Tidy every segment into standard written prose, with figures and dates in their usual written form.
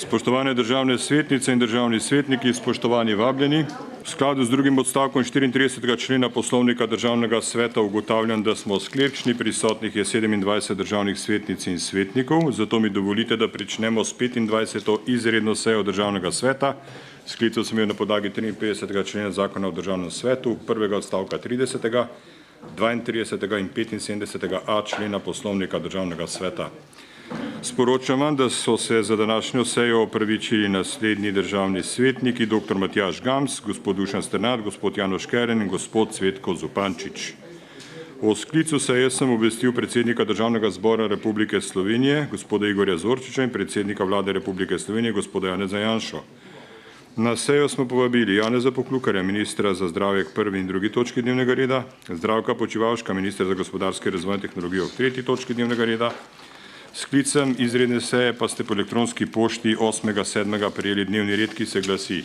Spoštovane državne svetnice in državni svetniki, spoštovani vabljeni. V skladu z drugim odstavkom 34. člena Poslovnika Državnega sveta ugotavljam, da smo sklepčni, prisotnih je 27 državnih svetnic in svetnikov, zato mi dovolite, da pričnemo s 25. izredno sejo Državnega sveta. Sklical sem jo na podlagi 53. člena Zakona o Državnem svetu, prvega odstavka 30., 32. in 75a člena Poslovnika Državnega sveta. Sporočam vam, da so se za današnjo sejo opravičili naslednji državni svetniki: dr. Matjaž Gams, gospod Dušan Strnad, gospod Janoš Keren in gospod Cvetko Zupančič. O sklicu seje sem obvestil predsednika Državnega zbora Republike Slovenije, gospoda Igorja Zorčiča, in predsednika Vlade Republike Slovenije, gospoda Janeza Janšo. Na sejo smo povabili Janeza Poklukarja, ministra za zdravje k 1. in 2. točki dnevnega reda, Zdravka Počivalška, ministra za gospodarski razvoj in tehnologijo k 3. točki dnevnega reda. Sklicem izredne seje pa ste po elektronski pošti 8.7. prejeli dnevni red, ki se glasi: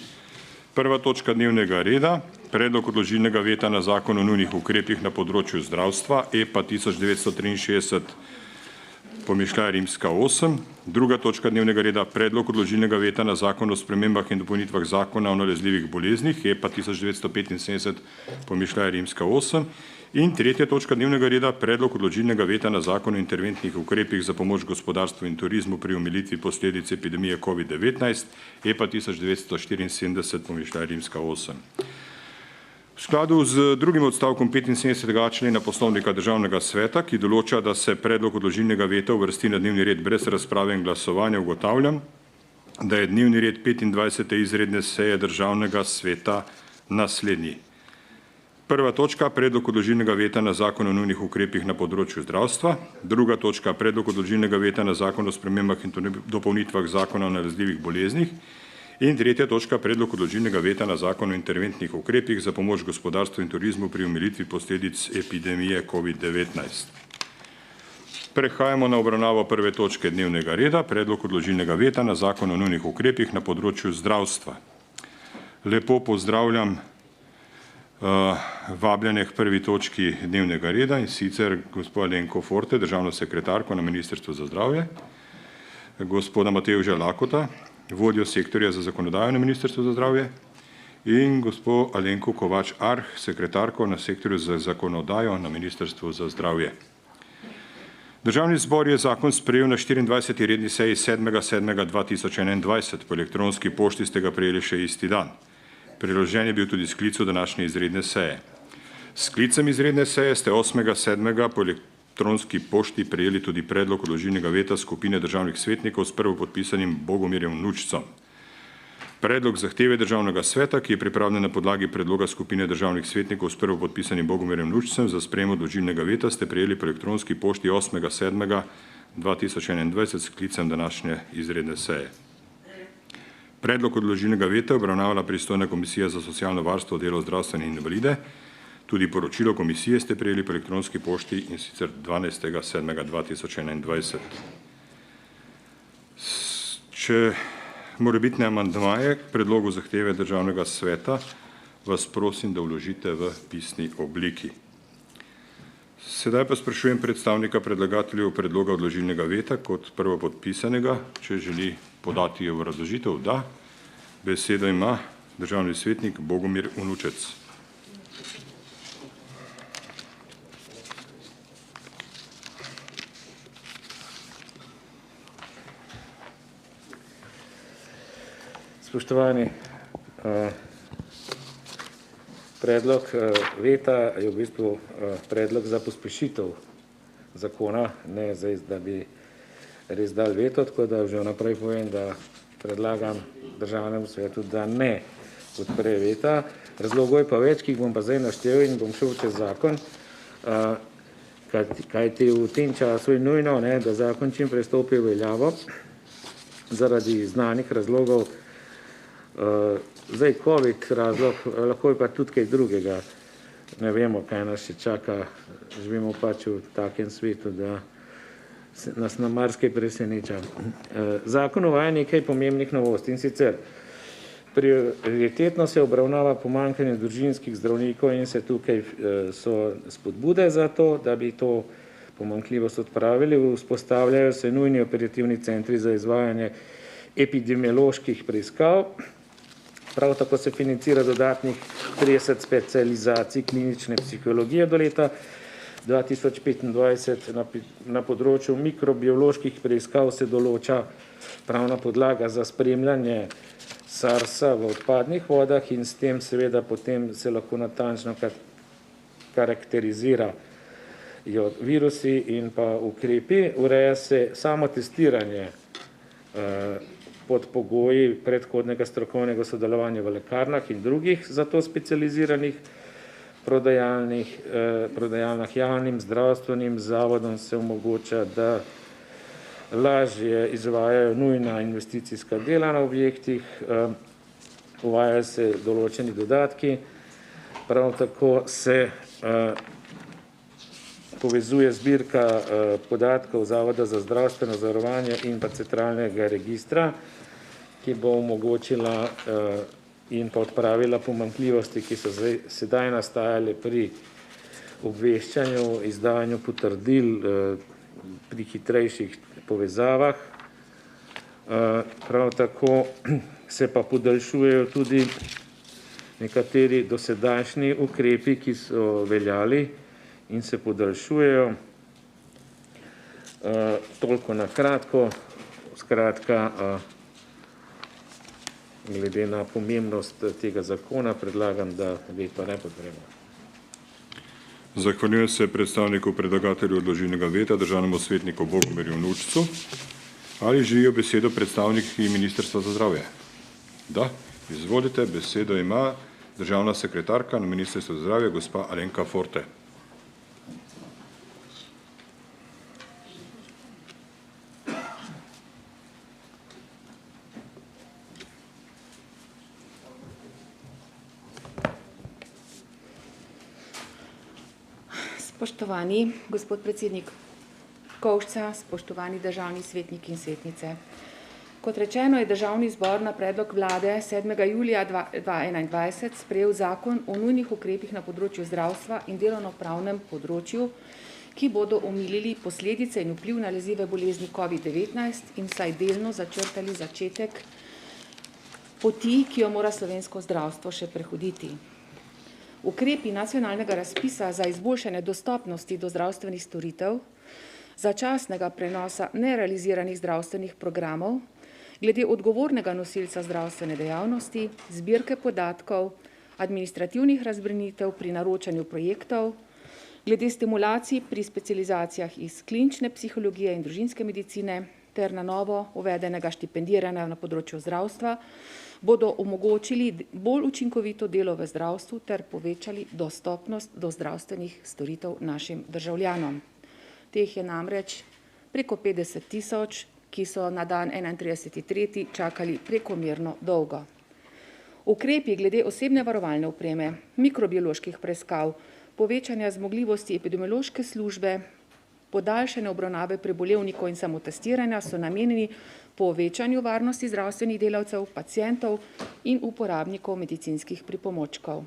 prva točka dnevnega reda, predlog odložilnega veta na zakon o nujnih ukrepih na področju zdravstva, EPA 1963, pomišljaj rimska 8. Druga točka dnevnega reda, predlog odložilnega veta na zakon o spremembah in dopolnitvah zakona o nalezljivih boleznih, EPA 1975, pomišljaj rimska 8. In tretja točka dnevnega reda, predlog odložilnega veta na zakon o interventnih ukrepih za pomoč gospodarstvu in turizmu pri omilitvi posledic epidemije COVID-19, EPA 1974, pomišljaj rimska 8. V skladu z drugim odstavkom 75. člena Poslovnika Državnega sveta, ki določa, da se predlog odložilnega veta uvrsti na dnevni red brez razprave in glasovanja, ugotavljam, da je dnevni red 25. izredne seje Državnega sveta naslednji. Prva točka, predlog odložilnega veta na zakon o nujnih ukrepih na področju zdravstva. Druga točka, predlog odložilnega veta na zakon o spremembah in dopolnitvah zakona o nalezljivih boleznih. In tretja točka, predlog odložilnega veta na zakon o interventnih ukrepih za pomoč gospodarstvu in turizmu pri omilitvi posledic epidemije COVID-19. Prehajamo na obravnavo prve točke dnevnega reda, predlog odložilnega veta na zakon o nujnih ukrepih na področju zdravstva. Lepo pozdravljam vabljene k prvi točki dnevnega reda, in sicer gospod Alenko Forte, državno sekretarko na Ministrstvu za zdravje, gospoda Matevža Lakota, vodjo sektorja za zakonodajo na Ministrstvu za zdravje, in gospod Alenko Kovač Arh, sekretarko na sektorju za zakonodajo na Ministrstvu za zdravje. Državni zbor je zakon sprejel na 24. redni seji 7.7.2021. Po elektronski pošti ste ga prejeli še isti dan. Priložen je bil tudi sklic današnje izredne seje. S sklicem izredne seje ste 8.7. po elektronski pošti prejeli tudi predlog odložilnega veta skupine državnih svetnikov s prvopodpisanim Bogomirjem Vnučcem. Predlog zahteve Državnega sveta, ki je pripravljen na podlagi predloga skupine državnih svetnikov s prvopodpisanim Bogomirjem Vnučcem za sprejem odložilnega veta, ste prejeli po elektronski pošti 8.7.2021 s sklicem današnje izredne seje. Predlog odložilnega veta je obravnavala pristojna Komisija za socialno varstvo, delo, zdravstvene in invalide. Tudi poročilo komisije ste prejeli po elektronski pošti, in sicer 12.7.2021. Če morebitne amandmaje k predlogu zahteve Državnega sveta, vas prosim, da vložite v pisni obliki. Sedaj pa sprašujem predstavnika predlagateljev predloga odložilnega veta kot prvopodpisanega, če želi podati obrazložitev. Da. Besedo ima državni svetnik Bogomir Vnučec. Spoštovani, predlog veta je v bistvu predlog za pospešitev zakona, ne zdaj, da bi res dal veto, tako da že vnaprej povem, da predlagam Državnemu svetu, da ne podpre veta. Razlogov je pa več, ki jih bom pa zdaj naštel in bom šel čez zakon, kajti v tem času je nujno, da zakon čim prej stopi v veljavo zaradi znanih razlogov. Zdaj COVID razlog, lahko je pa tudi kaj drugega. Ne vemo, kaj nas še čaka. Živimo pač v takem svetu, da nas na marsikaj preseneča. Zakon uvaja nekaj pomembnih novosti, in sicer prioritetno se obravnava pomanjkanje družinskih zdravnikov in se tukaj so spodbude za to, da bi to pomanjkljivost odpravili. Vzpostavljajo se nujni operativni centri za izvajanje epidemioloških preiskav. Prav tako se financira dodatnih 30 specializacij klinične psihologije do leta 2025. Na področju mikrobioloških preiskav se določa pravna podlaga za spremljanje SARS-a v odpadnih vodah in s tem seveda potem se lahko natančno karakterizirajo virusi in pa ukrepi. Ureja se samo testiranje pod pogoji predhodnega strokovnega sodelovanja v lekarnah in drugih za to specializiranih prodajalnah. Javnim zdravstvenim zavodom se omogoča, da lažje izvajajo nujna investicijska dela na objektih, uvajajo se določeni dodatki, prav tako se povezuje zbirka podatkov Zavoda za zdravstveno zavarovanje in pa centralnega registra, ki bo omogočila in pa odpravila pomanjkljivosti, ki so sedaj nastajale pri obveščanju, izdajanju potrdil pri hitrejših povezavah. Prav tako se pa podaljšujejo tudi nekateri dosedajšnji ukrepi, ki so veljali in se podaljšujejo. Toliko na kratko, skratka, glede na pomembnost tega zakona predlagam, da veto ne podpremo. Zahvaljujem se predstavniku predlagatelju odložilnega veta, državnemu svetniku Bogomirju Vnučcu. Ali želijo besedo predstavniki Ministrstva za zdravje? Da, izvolite, besedo ima državna sekretarka na Ministrstvu za zdravje, gospa Alenka Forte. Spoštovani gospod predsednik Kovšca, spoštovani državni svetniki in svetnice. Kot rečeno, je Državni zbor na predlog vlade 7. julija 2021 sprejel zakon o nujnih ukrepih na področju zdravstva in delovnopravnem področju, ki bodo omilili posledice in vpliv nalezljive bolezni COVID-19 in vsaj delno začrtali začetek poti, ki jo mora slovensko zdravstvo še prehoditi. Ukrepi nacionalnega razpisa za izboljšanje dostopnosti do zdravstvenih storitev, začasnega prenosa nerealiziranih zdravstvenih programov, glede odgovornega nosilca zdravstvene dejavnosti, zbirke podatkov, administrativnih razbremenitev pri naročanju projektov, glede stimulacij pri specializacijah iz klinične psihologije in družinske medicine ter na novo uvedenega štipendiranja na področju zdravstva, bodo omogočili bolj učinkovito delo v zdravstvu ter povečali dostopnost do zdravstvenih storitev našim državljanom. Teh je namreč preko 50 000, ki so na dan 31.3. čakali prekomerno dolgo. Ukrepi glede osebne varovalne opreme, mikrobioloških preiskav, povečanja zmogljivosti epidemiološke službe, podaljšane obravnave prebolevnikov in samotestiranja so namenjeni povečanju varnosti zdravstvenih delavcev, pacientov in uporabnikov medicinskih pripomočkov.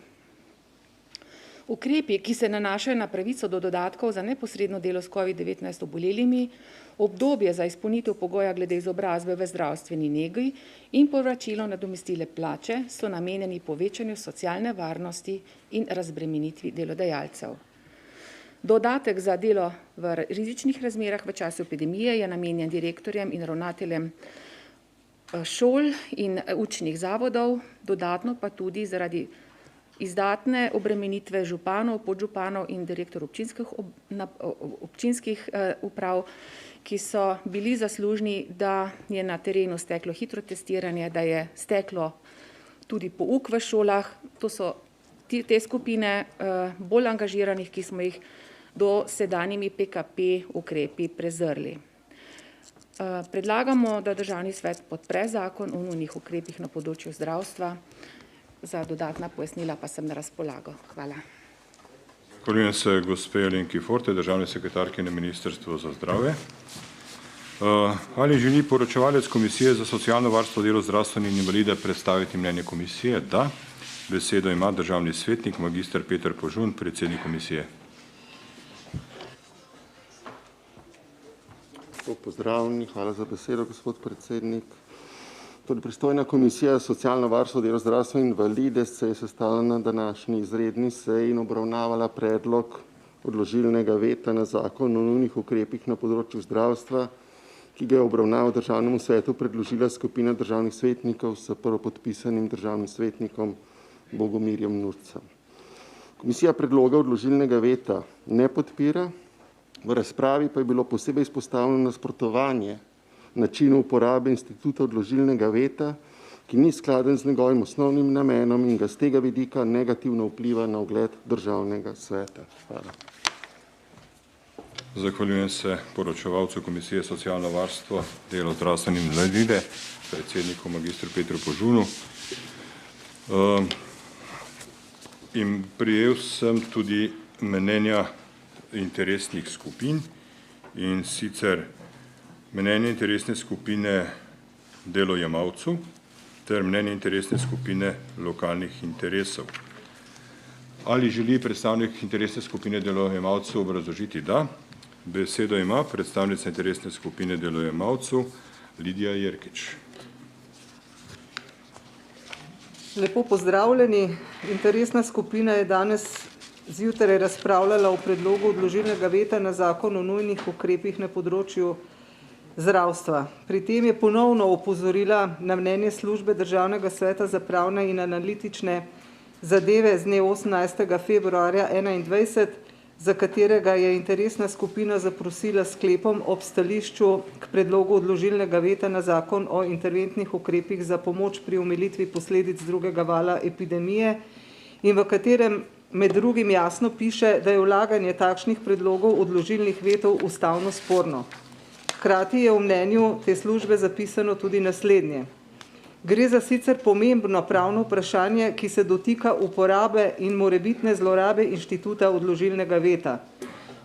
Ukrepi, ki se nanašajo na pravico do dodatkov za neposredno delo s COVID-19 obolelimi, obdobje za izpolnitev pogoja glede izobrazbe v zdravstveni negi in povračilo nadomestile plače so namenjeni povečanju socialne varnosti in razbremenitvi delodajalcev. Dodatek za delo v rizičnih razmerah v času epidemije je namenjen direktorjem in ravnateljem šol in učnih zavodov, dodatno pa tudi zaradi izdatne obremenitve županov, podžupanov in direktor občinskih uprav, ki so bili zaslužni, da je na terenu steklo hitro testiranje, da je steklo tudi pouk v šolah. To so te skupine bolj angažiranih, ki smo jih do sedanjimi PKP ukrepi prezrli. Predlagamo, da Državni svet podpre zakon o nujnih ukrepih na področju zdravstva. Za dodatna pojasnila pa sem na razpolago. Hvala. Zahvaljujem se gospe Alenki Forte, državni sekretarki na Ministrstvu za zdravje. Ali želi poročevalec Komisije za socialno varstvo, delo, zdravstvene in invalide predstaviti mnenje komisije? Da. Besedo ima državni svetnik magister Peter Požun, predsednik komisije. Pozdravljeni, hvala za besedo, gospod predsednik. Pristojna komisija socialno varstvo, delo, zdravstvo in invalide se je sestala na današnji izredni seji in obravnavala predlog odložilnega veta na zakon o nujnih ukrepih na področju zdravstva, ki ga je obravnaval Državnemu svetu predložila skupina državnih svetnikov s prvopodpisanim državnim svetnikom Bogomirjem Nurcem. Komisija predloga odložilnega veta ne podpira, v razpravi pa je bilo posebej izpostavljeno nasprotovanje načinu uporabe instituta odložilnega veta, ki ni skladen z njegovim osnovnim namenom in ga z tega vidika negativno vpliva na ugled Državnega sveta. Hvala. Zahvaljujem se poročevalcu Komisije socialno varstvo, delo, zdravstvo in invalide, predsedniku magistru Petru Požunu. In prijel sem tudi mnenja interesnih skupin, in sicer mnenje interesne skupine delojemalcev ter mnenje interesne skupine lokalnih interesov. Ali želi predstavnik interesne skupine delojemalcev obrazložiti? Da. Besedo ima predstavnica interesne skupine delojemalcev Lidija Jerkič. Lepo pozdravljeni. Interesna skupina je danes zjutraj razpravljala o predlogu odložilnega veta na zakon o nujnih ukrepih na področju zdravstva. Pri tem je ponovno opozorila na mnenje službe Državnega sveta za pravne in analitične zadeve z dne 18. februarja 2021, za katerega je interesna skupina zaprosila sklepom ob stališču k predlogu odložilnega veta na zakon o interventnih ukrepih za pomoč pri omilitvi posledic drugega vala epidemije in v katerem med drugim jasno piše, da je vlaganje takšnih predlogov odložilnih vetov ustavno sporno. Hkrati je v mnenju te službe zapisano tudi naslednje. Gre za sicer pomembno pravno vprašanje, ki se dotika uporabe in morebitne zlorabe inštituta odložilnega veta.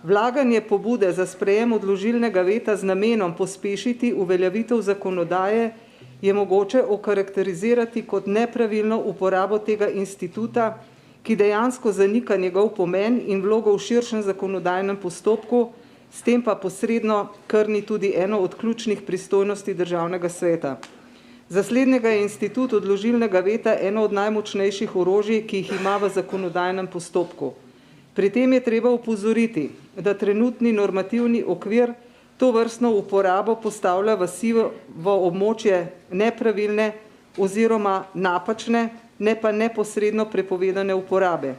Vlaganje pobude za sprejem odložilnega veta z namenom pospešiti uveljavitev zakonodaje je mogoče okarakterizirati kot nepravilno uporabo tega instituta, ki dejansko zanika njegov pomen in vlogo v širšem zakonodajnem postopku, s tem pa posredno krni tudi eno od ključnih pristojnosti Državnega sveta. Za slednjega je institut odložilnega veta eno od najmočnejših orožij, ki jih ima v zakonodajnem postopku. Pri tem je treba opozoriti, da trenutni normativni okvir to vrstno uporabo postavlja v sivo območje nepravilne oziroma napačne, ne pa neposredno prepovedane uporabe.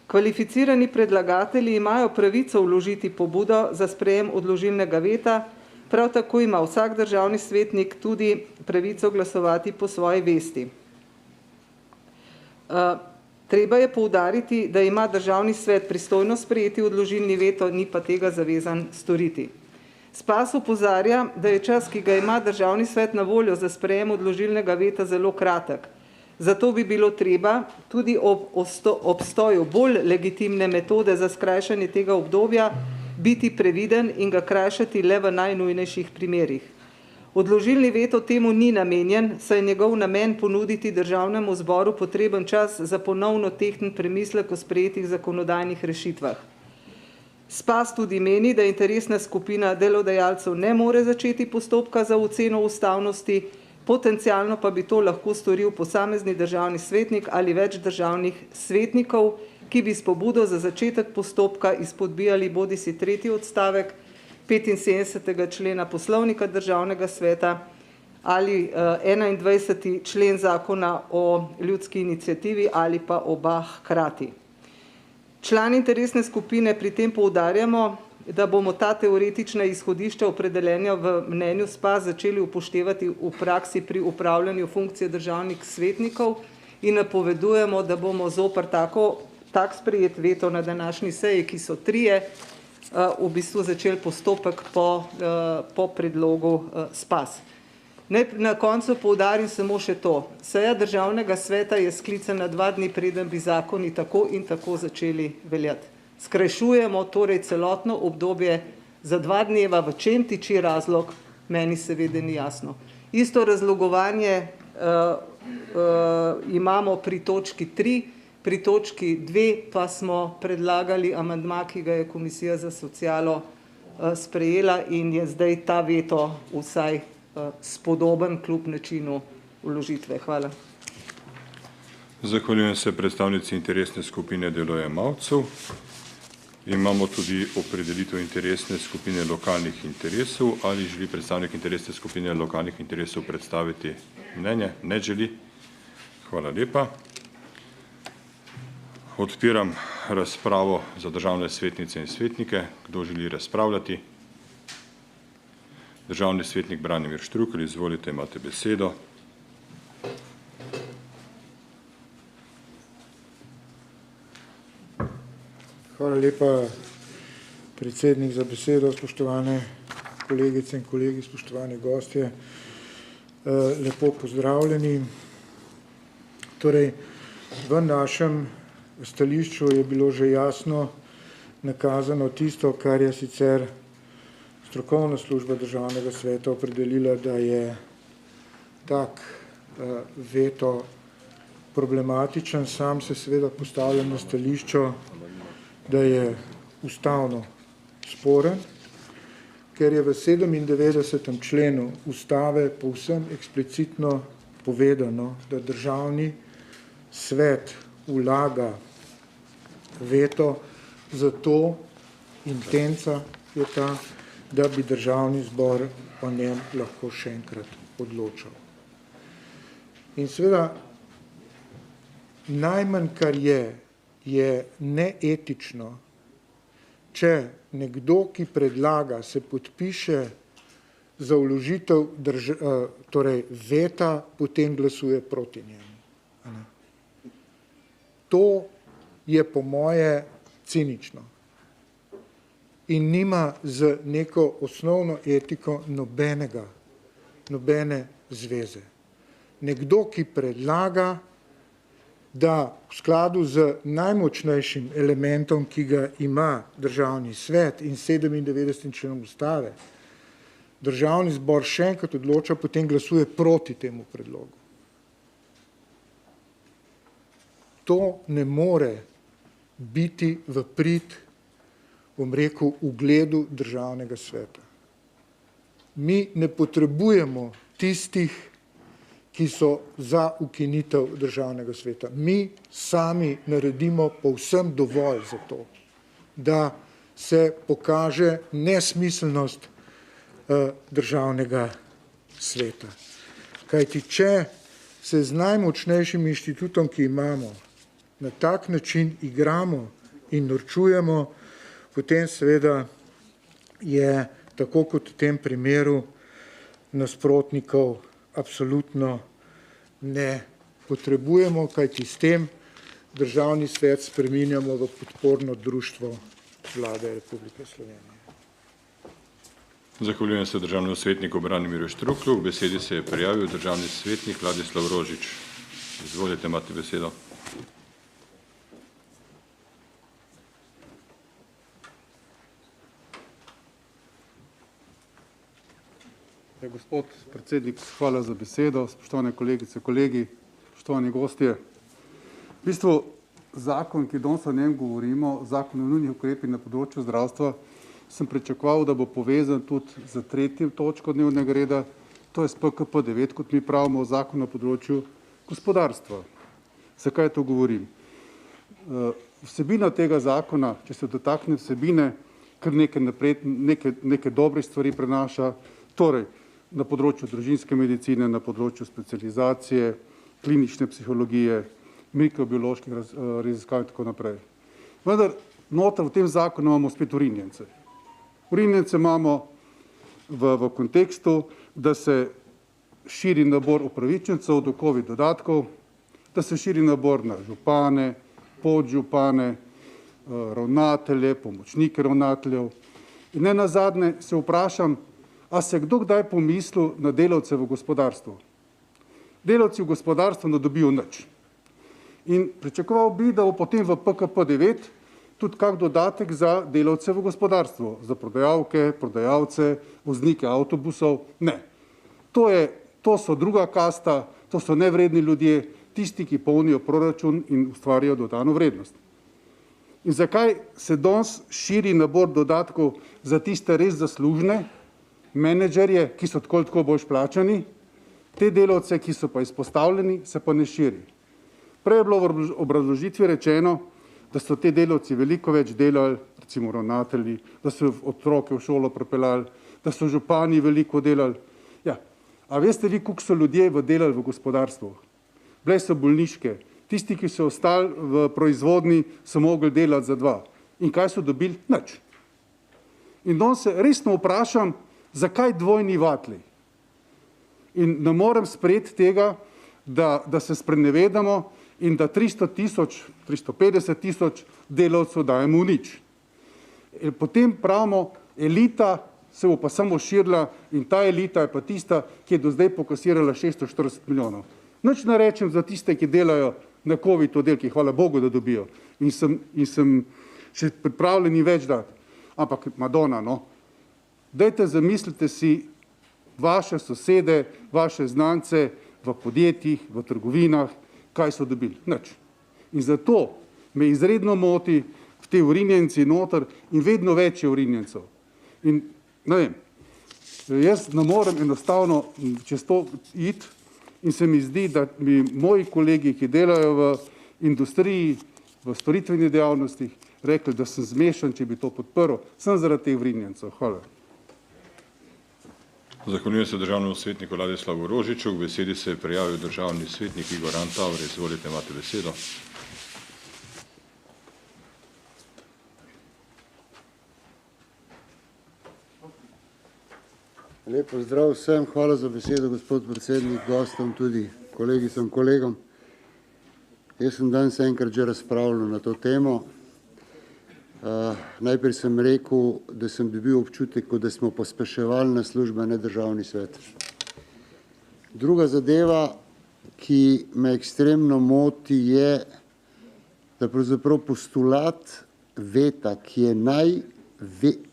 Kvalificirani predlagatelji imajo pravico vložiti pobudo za sprejem odložilnega veta, prav tako ima vsak državni svetnik tudi pravico glasovati po svoji vesti. Treba je poudariti, da ima Državni svet pristojno sprejeti odložilni veto, ni pa tega zavezan storiti. SPAS opozarja, da je čas, ki ga ima Državni svet na voljo za sprejem odložilnega veta, zelo kratek. Zato bi bilo treba tudi ob obstoju bolj legitimne metode za skrajšanje tega obdobja biti previden in ga krajšati le v najnujnejših primerih. Odložilni veto temu ni namenjen, saj je njegov namen ponuditi Državnemu zboru potreben čas za ponovno tehten premislek o sprejetih zakonodajnih rešitvah. SPAS tudi meni, da interesna skupina delodajalcev ne more začeti postopka za oceno ustavnosti, potencialno pa bi to lahko storil posamezni državni svetnik ali več državnih svetnikov, ki bi s pobudo za začetek postopka izpodbijali bodisi tretji odstavek 75. člena Poslovnika Državnega sveta ali 21. člen zakona o ljudski iniciativi ali pa oba hkrati. Člani interesne skupine pri tem poudarjamo, da bomo ta teoretična izhodišča opredeljenja v mnenju SPAS začeli upoštevati v praksi pri upravljanju funkcije državnih svetnikov in napovedujemo, da bomo zoper tak sprejet veto na današnji seji, ki so trije, v bistvu začeli postopek po predlogu SPAS. Naj na koncu poudarim samo še to. Seja Državnega sveta je sklicana 2 dni, preden bi zakoni tako in tako začeli veljati. Skrajšujemo torej celotno obdobje za 2 dneva, v čem tiči razlog, meni seveda ni jasno. Isto razlogovanje imamo pri točki 3, pri točki 2 pa smo predlagali amandma, ki ga je Komisija za socialo sprejela in je zdaj ta veto vsaj spodoben kljub načinu vložitve. Hvala. Zahvaljujem se predstavnici interesne skupine delojemalcev. Imamo tudi opredelitev interesne skupine lokalnih interesov. Ali želi predstavnik interesne skupine lokalnih interesov predstaviti mnenje? Ne želi. Hvala lepa. Odpiram razpravo za državne svetnice in svetnike. Kdo želi razpravljati? Državni svetnik Branimir Štrukelj, izvolite, imate besedo. Hvala lepa, predsednik, za besedo. Spoštovane kolegice in kolegi, spoštovani gostje, lepo pozdravljeni. Torej, v našem stališču je bilo že jasno nakazano tisto, kar je sicer strokovna služba Državnega sveta opredelila, da je tak veto problematičen. Sam se seveda postavljam na stališčo, da je ustavno sporen, ker je v 97. členu ustave povsem eksplicitno povedano, da Državni svet vlaga veto, zato intenca je ta, da bi Državni zbor o njem lahko še enkrat odločal. In seveda najmanj, kar je neetično, če nekdo, ki predlaga, se podpiše za vložitev torej veta, potem glasuje proti njemu. To je po moje cinično in nima z neko osnovno etiko nobene zveze. Nekdo, ki predlaga, da v skladu z najmočnejšim elementom, ki ga ima Državni svet in 97. členom ustave, Državni zbor še enkrat odloča, potem glasuje proti temu predlogu. To ne more biti v prid, bom rekel, ugledu Državnega sveta. Mi ne potrebujemo tistih, ki so za ukinitev Državnega sveta. Mi sami naredimo povsem dovolj za to, da se pokaže nesmiselnost Državnega sveta. Kajti, če se z najmočnejšim inštitutom, ki imamo, na tak način igramo in norčujemo, potem seveda je, tako kot v tem primeru, nasprotnikov absolutno ne potrebujemo, kajti s tem Državni svet spreminjamo v podporno društvo Vlade Republike Slovenije. Zahvaljujem se državnemu svetniku Branimirju Štruklju. V besedi se je prijavil državni svetnik Vladislav Rožič. Izvolite, imate besedo. Gospod predsednik, hvala za besedo. Spoštovane kolegice, kolegi, spoštovani gostje. V bistvu zakon, ki danes o njem govorimo, zakon o nujnih ukrepih na področju zdravstva, sem pričakoval, da bo povezan tudi z 3. točko dnevnega reda, to je s PKP 9, kot mi pravimo, zakon na področju gospodarstva. Zakaj to govorim? Vsebina tega zakona, če se dotakne vsebine, kar nekaj dobrih stvari prenaša, torej na področju družinske medicine, na področju specializacije, klinične psihologije, mikrobioloških raziskav in tako naprej. Vendar noter v tem zakonu imamo spet urinjence. Urinjence imamo v kontekstu, da se širi nabor upravičencev do COVID dodatkov, da se širi nabor na župane, podžupane, ravnatelje, pomočnike ravnateljev. In ne nazadnje se vprašam, a se kdo kdaj pomislil na delavce v gospodarstvu? Delavci v gospodarstvu ne dobijo nič. In pričakoval bi, da bo potem v PKP 9 tudi kak dodatek za delavce v gospodarstvu, za prodajalke, prodajalce, voznike avtobusov. Ne. To so druga kasta, to so nevredni ljudje, tisti, ki polnijo proračun in ustvarjajo dodano vrednost. In zakaj se danes širi nabor dodatkov za tiste res zaslužne menedžerje, ki so tako boljš plačani, Te delavce, ki so pa izpostavljeni, se pa ne širi. Prej je bilo v obrazložitvi rečeno, da so te delavci veliko več delali, recimo ravnatelji, da so otroke v šolo pripeljali, da so župani veliko delali. Ja, a veste vi, koliko so ljudje delali v gospodarstvu? Bile so bolniške, tisti, ki so ostali v proizvodni, so mogli delati za 2. In kaj so dobili? Nič. In danes se resno vprašam, zakaj dvojni vatli? In ne morem sprejeti tega, da se sprenevedamo in da 350 tisoč delavcev dajemo v nič. Potem pravimo, elita se bo pa samo širila in ta elita je pa tista, ki je do zdaj pokasirala 640 milijonov. Nič ne rečem za tiste, ki delajo na COVID oddelkih, hvala Bogu, da dobijo. In sem še pripravljen več dati. Ampak Madonna, no, dajte zamislite si vaše sosede, vaše znance v podjetjih, v trgovinah, kaj so dobili? Nič. In zato me izredno moti v te urinjenci noter in vedno več je urinjencev. In ne vem, jaz ne morem enostavno čez to iti in se mi zdi, da bi moji kolegi, ki delajo v industriji, v storitveni dejavnostih, rekli, da sem zmešan, če bi to podprl, sem zaradi teh urinjencev. Hvala. Zahvaljujem se državnemu svetniku Ladislavu Rožiču. K besedi se je prijavil državni svetnik Igor Antaver. Izvolite, imate besedo. Lep pozdrav vsem, hvala za besedo, gospod predsednik, gostom, tudi kolegicam, kolegom. Jaz sem danes enkrat že razpravljal na to temo. Najprej sem rekel, da sem dobil občutek, da smo pospeševali na službe, ne državni svet. Druga zadeva, ki me ekstremno moti, je, da pravzaprav postulat veta, ki je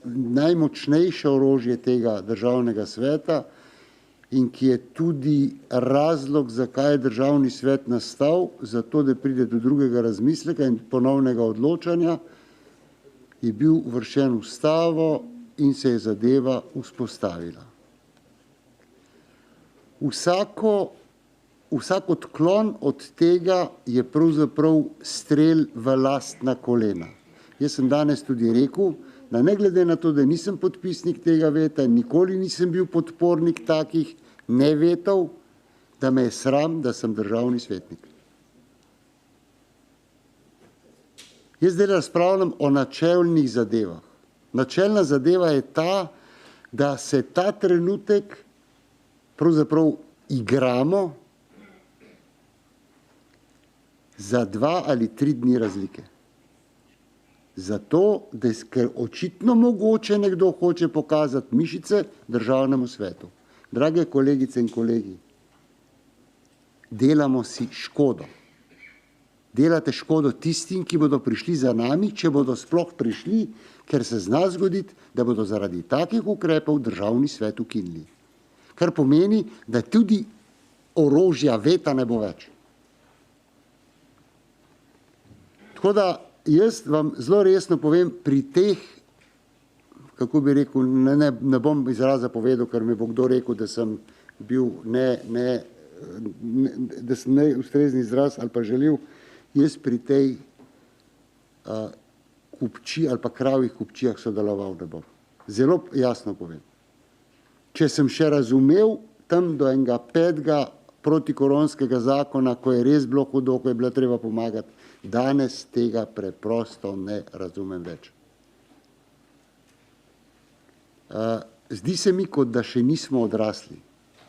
najmočnejše orožje tega državnega sveta in ki je tudi razlog, zakaj je državni svet nastal, zato da pride do drugega razmisleka in ponovnega odločanja, je bil uvrščen v ustavo in se je zadeva vzpostavila. Vsak odklon od tega je pravzaprav strel v lastna kolena. Jaz sem danes tudi rekel, da ne glede na to, da nisem podpisnik tega veta, nikoli nisem bil podpornik takih nevetov, da me je sram, da sem državni svetnik. Jaz zdaj razpravljam o načelnih zadevah. Načelna zadeva je ta, da se ta trenutek pravzaprav igramo za 2 ali 3 dni razlike. Zato, ker očitno mogoče nekdo hoče pokazati mišice državnemu svetu. Drage kolegice in kolegi, delamo si škodo. Delate škodo tistim, ki bodo prišli za nami, če bodo sploh prišli, ker se zna zgoditi, da bodo zaradi takih ukrepov državni svet ukinili. Kar pomeni, da tudi orožja veta ne bo več. Tako da jaz vam zelo resno povem, pri teh, kako bi rekel, ne bom izraza povedal, ker mi bo kdo rekel, da sem bil da sem neustrezni izraz ali pa želil, jaz pri tej kupčiji ali pa kravjih kupčijah sodeloval ne bom. Zelo jasno povem. Če sem še razumel tam do enega 5. protikoronskega zakona, ko je res bilo hudo, ko je bilo treba pomagati, danes tega preprosto ne razumem več. Zdi se mi, kot da še nismo odrasli.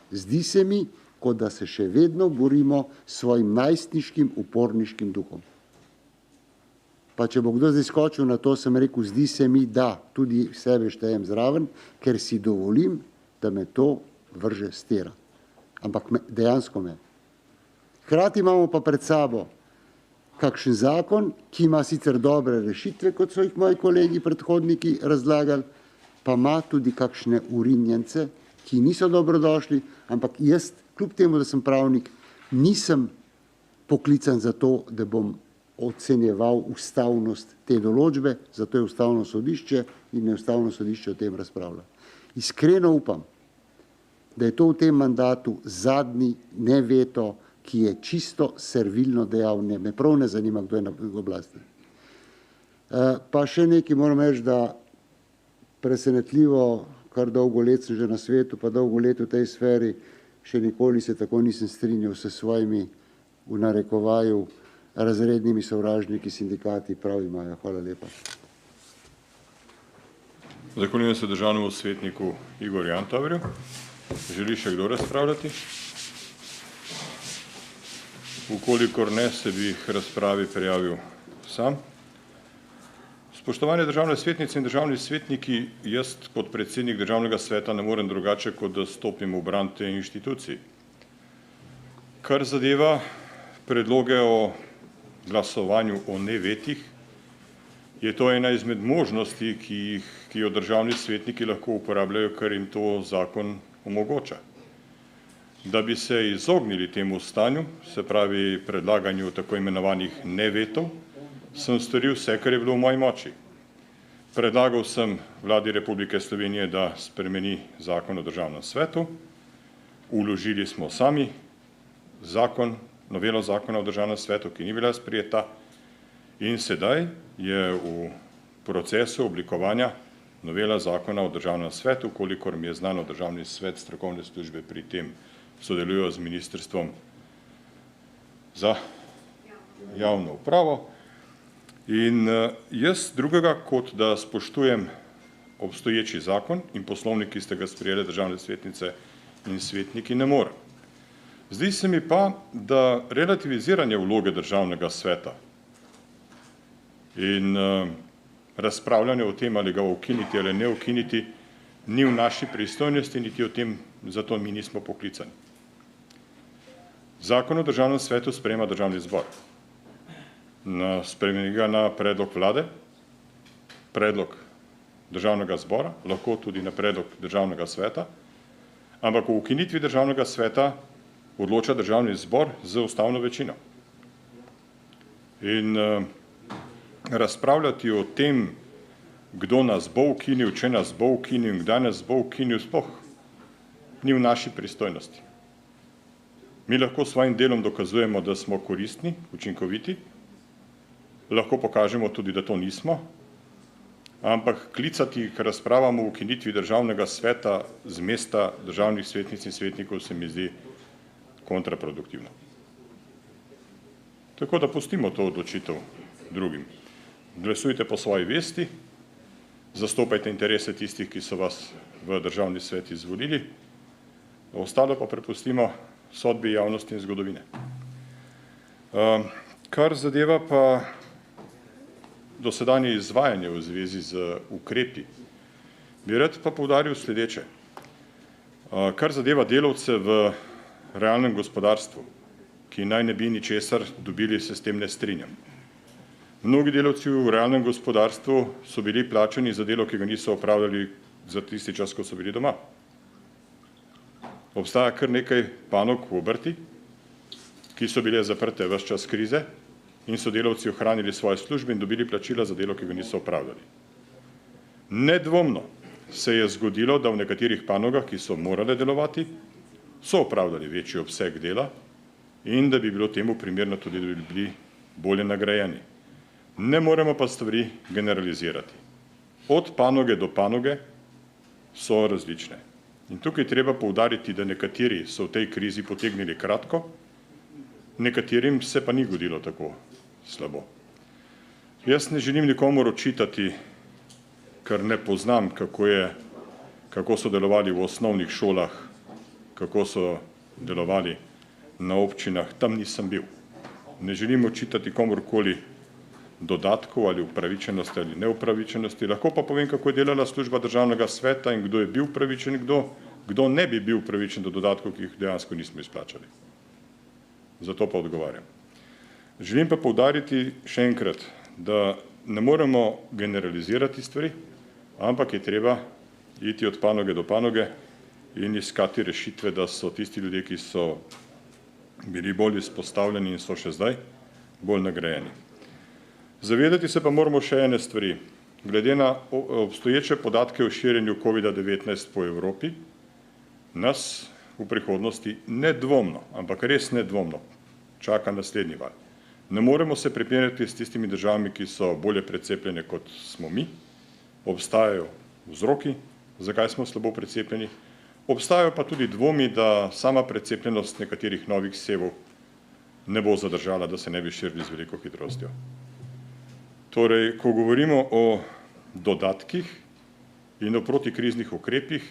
Zdi se mi, kot da se še vedno borimo s svojim najstniškim uporniškim duhom. Pa če bo kdo zdaj skočil na to, sem rekel, zdi se mi, da tudi sebe štejem zraven, ker si dovolim, da me to vrže s tira. Ampak dejansko me. Hkrati imamo pa pred sabo kakšen zakon, ki ima sicer dobre rešitve, kot so jih moji kolegi predhodniki razlagali, pa ima tudi kakšne urinjence, ki niso dobrodošli, ampak jaz, kljub temu, da sem pravnik, nisem poklican za to, da bom ocenjeval ustavnost te določbe, zato je ustavno sodišče in je ustavno sodišče o tem razpravlja. Iskreno upam, da je to v tem mandatu zadnji ne veto, ki je čisto servilno dejavne. Me prav ne zanima, kdo je na oblasti. Pa še nekaj moram reči, da presenetljivo, kar dolgo let sem že na svetu, pa dolgo let v tej sferi, še nikoli se tako nisem strinjal s svojimi, v narekovaju, razrednimi sovražniki, sindikati, prav imajo. Hvala lepa. Zahvaljujem se državnemu svetniku Igorju Antaverju. Želi še kdo razpravljati? Ukolikor ne, se bi k razpravi prijavil sam. Spoštovane državne svetnice in državni svetniki, jaz kot predsednik državnega sveta ne morem drugače, kot da stopim v bran te inštituciji. Kar zadeva predloge o glasovanju o nevetih, je to ena izmed možnosti, ki jo državni svetniki lahko uporabljajo, ker jim to zakon omogoča. Da bi se izognili temu stanju, se pravi predlaganju tako imenovanih nevetov, sem storil vse, kar je bilo v moji moči. Predlagal sem vladi Republike Slovenije, da spremeni zakon o državnem svetu, vložili smo sami novelo zakona o državnem svetu, ki ni bila sprejeta, in sedaj je v procesu oblikovanja novela zakona o državnem svetu, kolikor mi je znano, državni svet strokovne službe pri tem sodelujo z Ministrstvom za javno upravo. In jaz drugega, kot da spoštujem obstoječi zakon in poslovnik, ki ste ga sprejeli državne svetnice in svetniki, ne morem. Zdi se mi pa, da relativiziranje vloge državnega sveta in razpravljanje o tem, ali ga ukiniti ali ne ukiniti, ni v naši pristojnosti, niti o tem, zato mi nismo poklicani. Zakon o državnem svetu sprejema državni zbor. Spremeni ga na predlog vlade, predlog državnega zbora, lahko tudi na predlog državnega sveta, ampak o ukinitvi državnega sveta odloča državni zbor z ustavno večino. In razpravljati o tem, kdo nas bo ukinil, če nas bo ukinil in kdaj nas bo ukinil, sploh ni v naši pristojnosti. Mi lahko s svojim delom dokazujemo, da smo koristni, učinkoviti, lahko pokažemo tudi, da to nismo, ampak klicati k razpravam o ukinitvi državnega sveta z mesta državnih svetnic in svetnikov se mi zdi kontraproduktivno. Tako da pustimo to odločitev drugim. Glasujte po svoji vesti, zastopajte interese tistih, ki so vas v državni svet izvolili, ostalo pa prepustimo sodbi javnosti in zgodovine. Kar zadeva pa dosedanje izvajanje v zvezi z ukrepi, bi rad pa poudaril sledeče. Kar zadeva delavce v realnem gospodarstvu, ki naj ne bi ničesar dobili, se s tem ne strinjam. Mnogi delavci v realnem gospodarstvu so bili plačani za delo, ki ga niso opravljali za tisti čas, ko so bili doma. Obstaja kar nekaj panog v obrti, ki so bile zaprte ves čas krize in so delavci ohranili svoje službe in dobili plačila za delo, ki ga niso opravljali. Nedvomno se je zgodilo, da v nekaterih panogah, ki so morale delovati, so opravljali večji obseg dela in da bi bilo temu primerno tudi, da bi bili bolje nagrajeni. Ne moremo pa stvari generalizirati. Od panoge do panoge so različne. In tukaj treba poudariti, da nekateri so v tej krizi potegnili kratko, nekaterim se pa ni godilo tako slabo. Jaz ne želim nikomur očitati, ker ne poznam, kako so delovali v osnovnih šolah, kako so delovali na občinah, tam nisem bil. Ne želim očitati komurkoli dodatkov ali upravičenosti ali neupravičenosti, lahko pa povem, kako je delala služba državnega sveta in kdo je bil upravičen, kdo ne bi bil upravičen do dodatkov, ki jih dejansko nismo izplačali. Zato pa odgovarjam. Želim pa poudariti še enkrat, da ne moremo generalizirati stvari, ampak je treba iti od panoge do panoge in iskati rešitve, da so tisti ljudje, ki so bili bolj izpostavljeni in so še zdaj, bolj nagrajeni. Zavedati se pa moramo še ene stvari. Glede na obstoječe podatke o širjenju COVID-19 po Evropi, nas v prihodnosti nedvomno, ampak res nedvomno, čaka naslednji val. Ne moremo se primerjati s tistimi državami, ki so bolje precepljene kot smo mi. Obstajajo vzroki, zakaj smo slabo precepljeni. Obstajajo pa tudi dvomi, da sama precepljenost nekaterih novih sevov ne bo zadržala, da se ne bi širili z veliko hitrostjo. Torej, ko govorimo o dodatkih in o protikriznih ukrepih,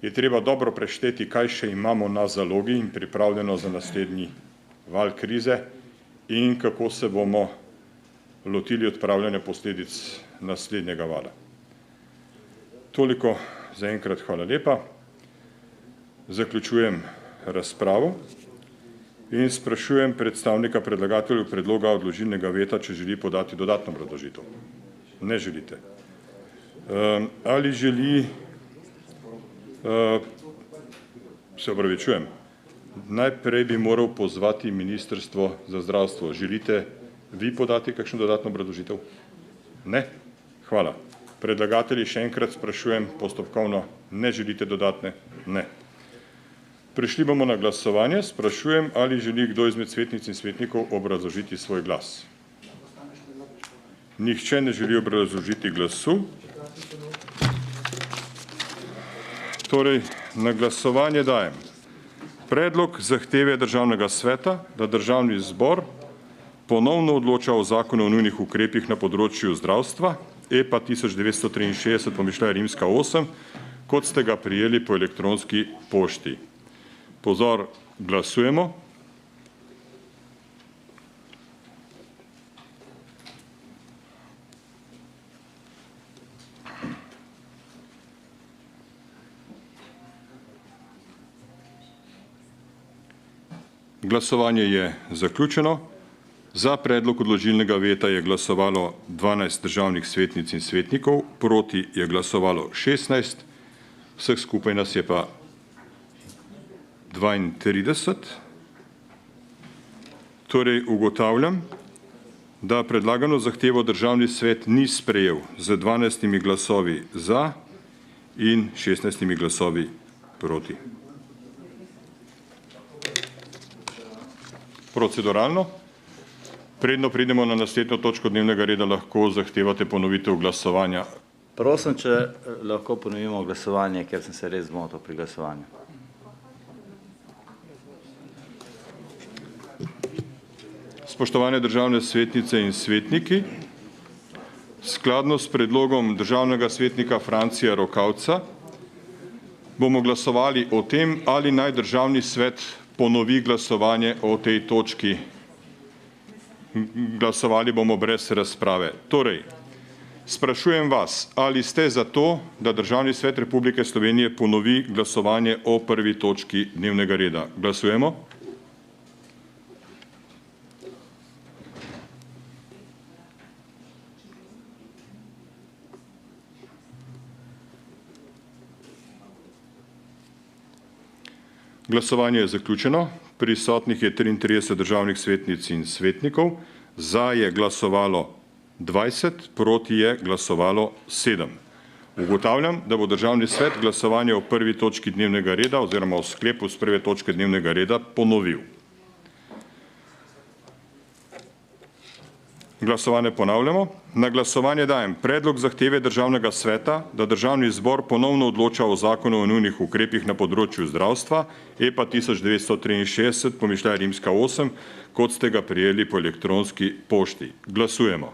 je treba dobro prešteti, kaj še imamo na zalogi in pripravljeno za naslednji val krize in kako se bomo lotili odpravljanja posledic naslednjega vala. Toliko za enkrat, hvala lepa. Zaključujem razpravo in sprašujem predstavnika predlagateljev predloga odložilnega veta, če želi podati dodatno obrazložitev. Ne želite. Ali želi, se opravičujem, najprej bi moral pozvati Ministrstvo za zdravstvo. Želite vi podati kakšno dodatno obrazložitev? Ne? Hvala. Predlagatelji še enkrat sprašujem postopkovno, ne želite dodatne? Ne. Prišli bomo na glasovanje. Sprašujem, ali želi kdo izmed svetnic in svetnikov obrazložiti svoj glas. Nihče ne želi obrazložiti glasu. Torej, na glasovanje dajem predlog zahteve Državnega sveta, da Državni zbor ponovno odloča o zakonu o nujnih ukrepih na področju zdravstva, EPA 1963, pomišljaj rimska 8, kot ste ga prijeli po elektronski pošti. Pozor, glasujemo. Glasovanje je zaključeno. Za predlog odložilnega veta je glasovalo 12 državnih svetnic in svetnikov, proti je glasovalo 16, vseh skupaj nas je pa 32. Torej ugotavljam, da predlagano zahtevo Državni svet ni sprejel z 12 glasovi za in 16 glasovi proti. Proceduralno. Predno pridemo na naslednjo točko dnevnega reda, lahko zahtevate ponovitev glasovanja. Prosim, če lahko ponovimo glasovanje, ker sem se res zmotil pri glasovanju. Spoštovane državne svetnice in svetniki, skladno s predlogom državnega svetnika Francija Rokavca bomo glasovali o tem, ali naj Državni svet ponovi glasovanje o tej točki. Glasovali bomo brez razprave. Torej, sprašujem vas, ali ste za to, da Državni svet Republike Slovenije ponovi glasovanje o prvi točki dnevnega reda. Glasujemo. Glasovanje je zaključeno. Prisotnih je 33 državnih svetnic in svetnikov. Za je glasovalo 20, proti je glasovalo 7. Ugotavljam, da bo Državni svet glasovanje o prvi točki dnevnega reda oziroma o sklepu z prve točke dnevnega reda ponovil. Glasovanje ponavljamo. Na glasovanje dajem predlog zahteve Državnega sveta, da Državni zbor ponovno odloča o zakonu o nujnih ukrepih na področju zdravstva, EPA 1963, pomišljaj rimska 8, kot ste ga prijeli po elektronski pošti. Glasujemo.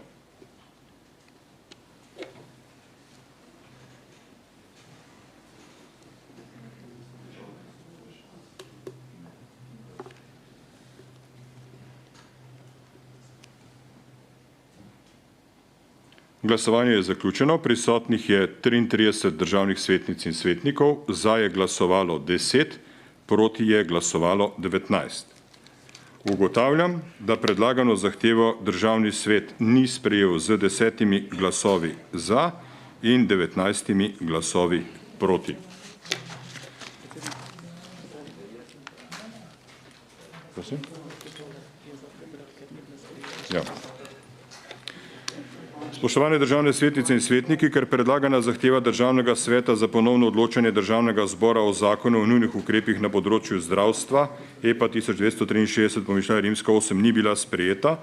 Glasovanje je zaključeno. Prisotnih je 33 državnih svetnic in svetnikov. Za je glasovalo 10, proti je glasovalo 19. Ugotavljam, da predlagano zahtevo Državni svet ni sprejel z 10 glasovi za in 19 glasovi proti. Prosim? Ja. Spoštovane državne svetnice in svetniki, ker predlagana zahteva Državnega sveta za ponovno odločanje Državnega zbora o zakonu o nujnih ukrepih na področju zdravstva EPA 1263/8 ni bila sprejeta,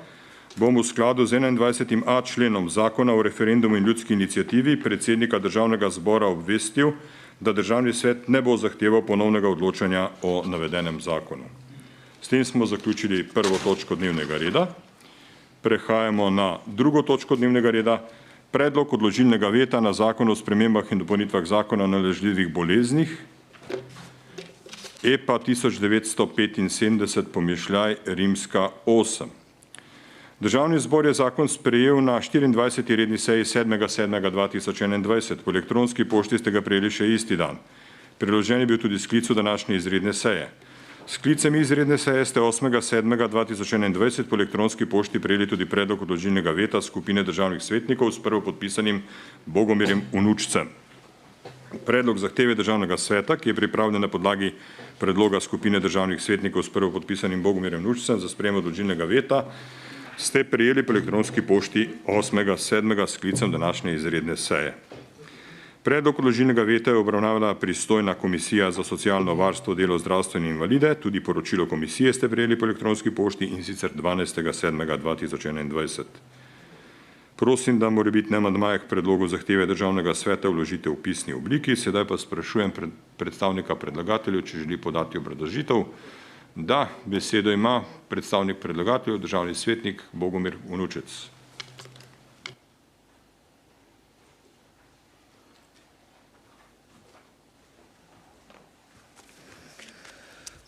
bom v skladu z 21a členom Zakona o referendumu in ljudski iniciativi predsednika Državnega zbora obvestil, da Državni svet ne bo zahteval ponovnega odločanja o navedenem zakonu. S tem smo zaključili prvo točko dnevnega reda. Prehajamo na drugo točko dnevnega reda. Predlog odložilnega veta na zakon o spremembah in dopolnitvah zakona o nalezljivih boleznih EPA 1975/8. Državni zbor je zakon sprejel na 24. redni seji 7.7.2021. Po elektronski pošti ste ga prejeli še isti dan. Priložen je bil tudi sklic današnje izredne seje. Sklicem izredne seje ste 8.7.2021 po elektronski pošti prejeli tudi predlog odložilnega veta skupine državnih svetnikov s prvopodpisanim Bogomirjem Vnučcem. Predlog zahteve Državnega sveta, ki je pripravljen na podlagi predloga skupine državnih svetnikov s prvopodpisanim Bogomirjem Vnučcem za sprejem odložilnega veta, ste prejeli po elektronski pošti 8.7. sklicem današnje izredne seje. Predlog odložilnega veta je obravnavala pristojna komisija za socialno varstvo, delo, zdravstvo in invalide. Tudi poročilo komisije ste prejeli po elektronski pošti in sicer 12.7.2021. Prosim, da morebitne amandmaje k predlogu zahteve Državnega sveta vložite v pisni obliki. Sedaj pa sprašujem predstavnika predlagateljev, če želi podati obrazložitev. Da, besedo ima predstavnik predlagateljev, državni svetnik Bogomir Vnučec.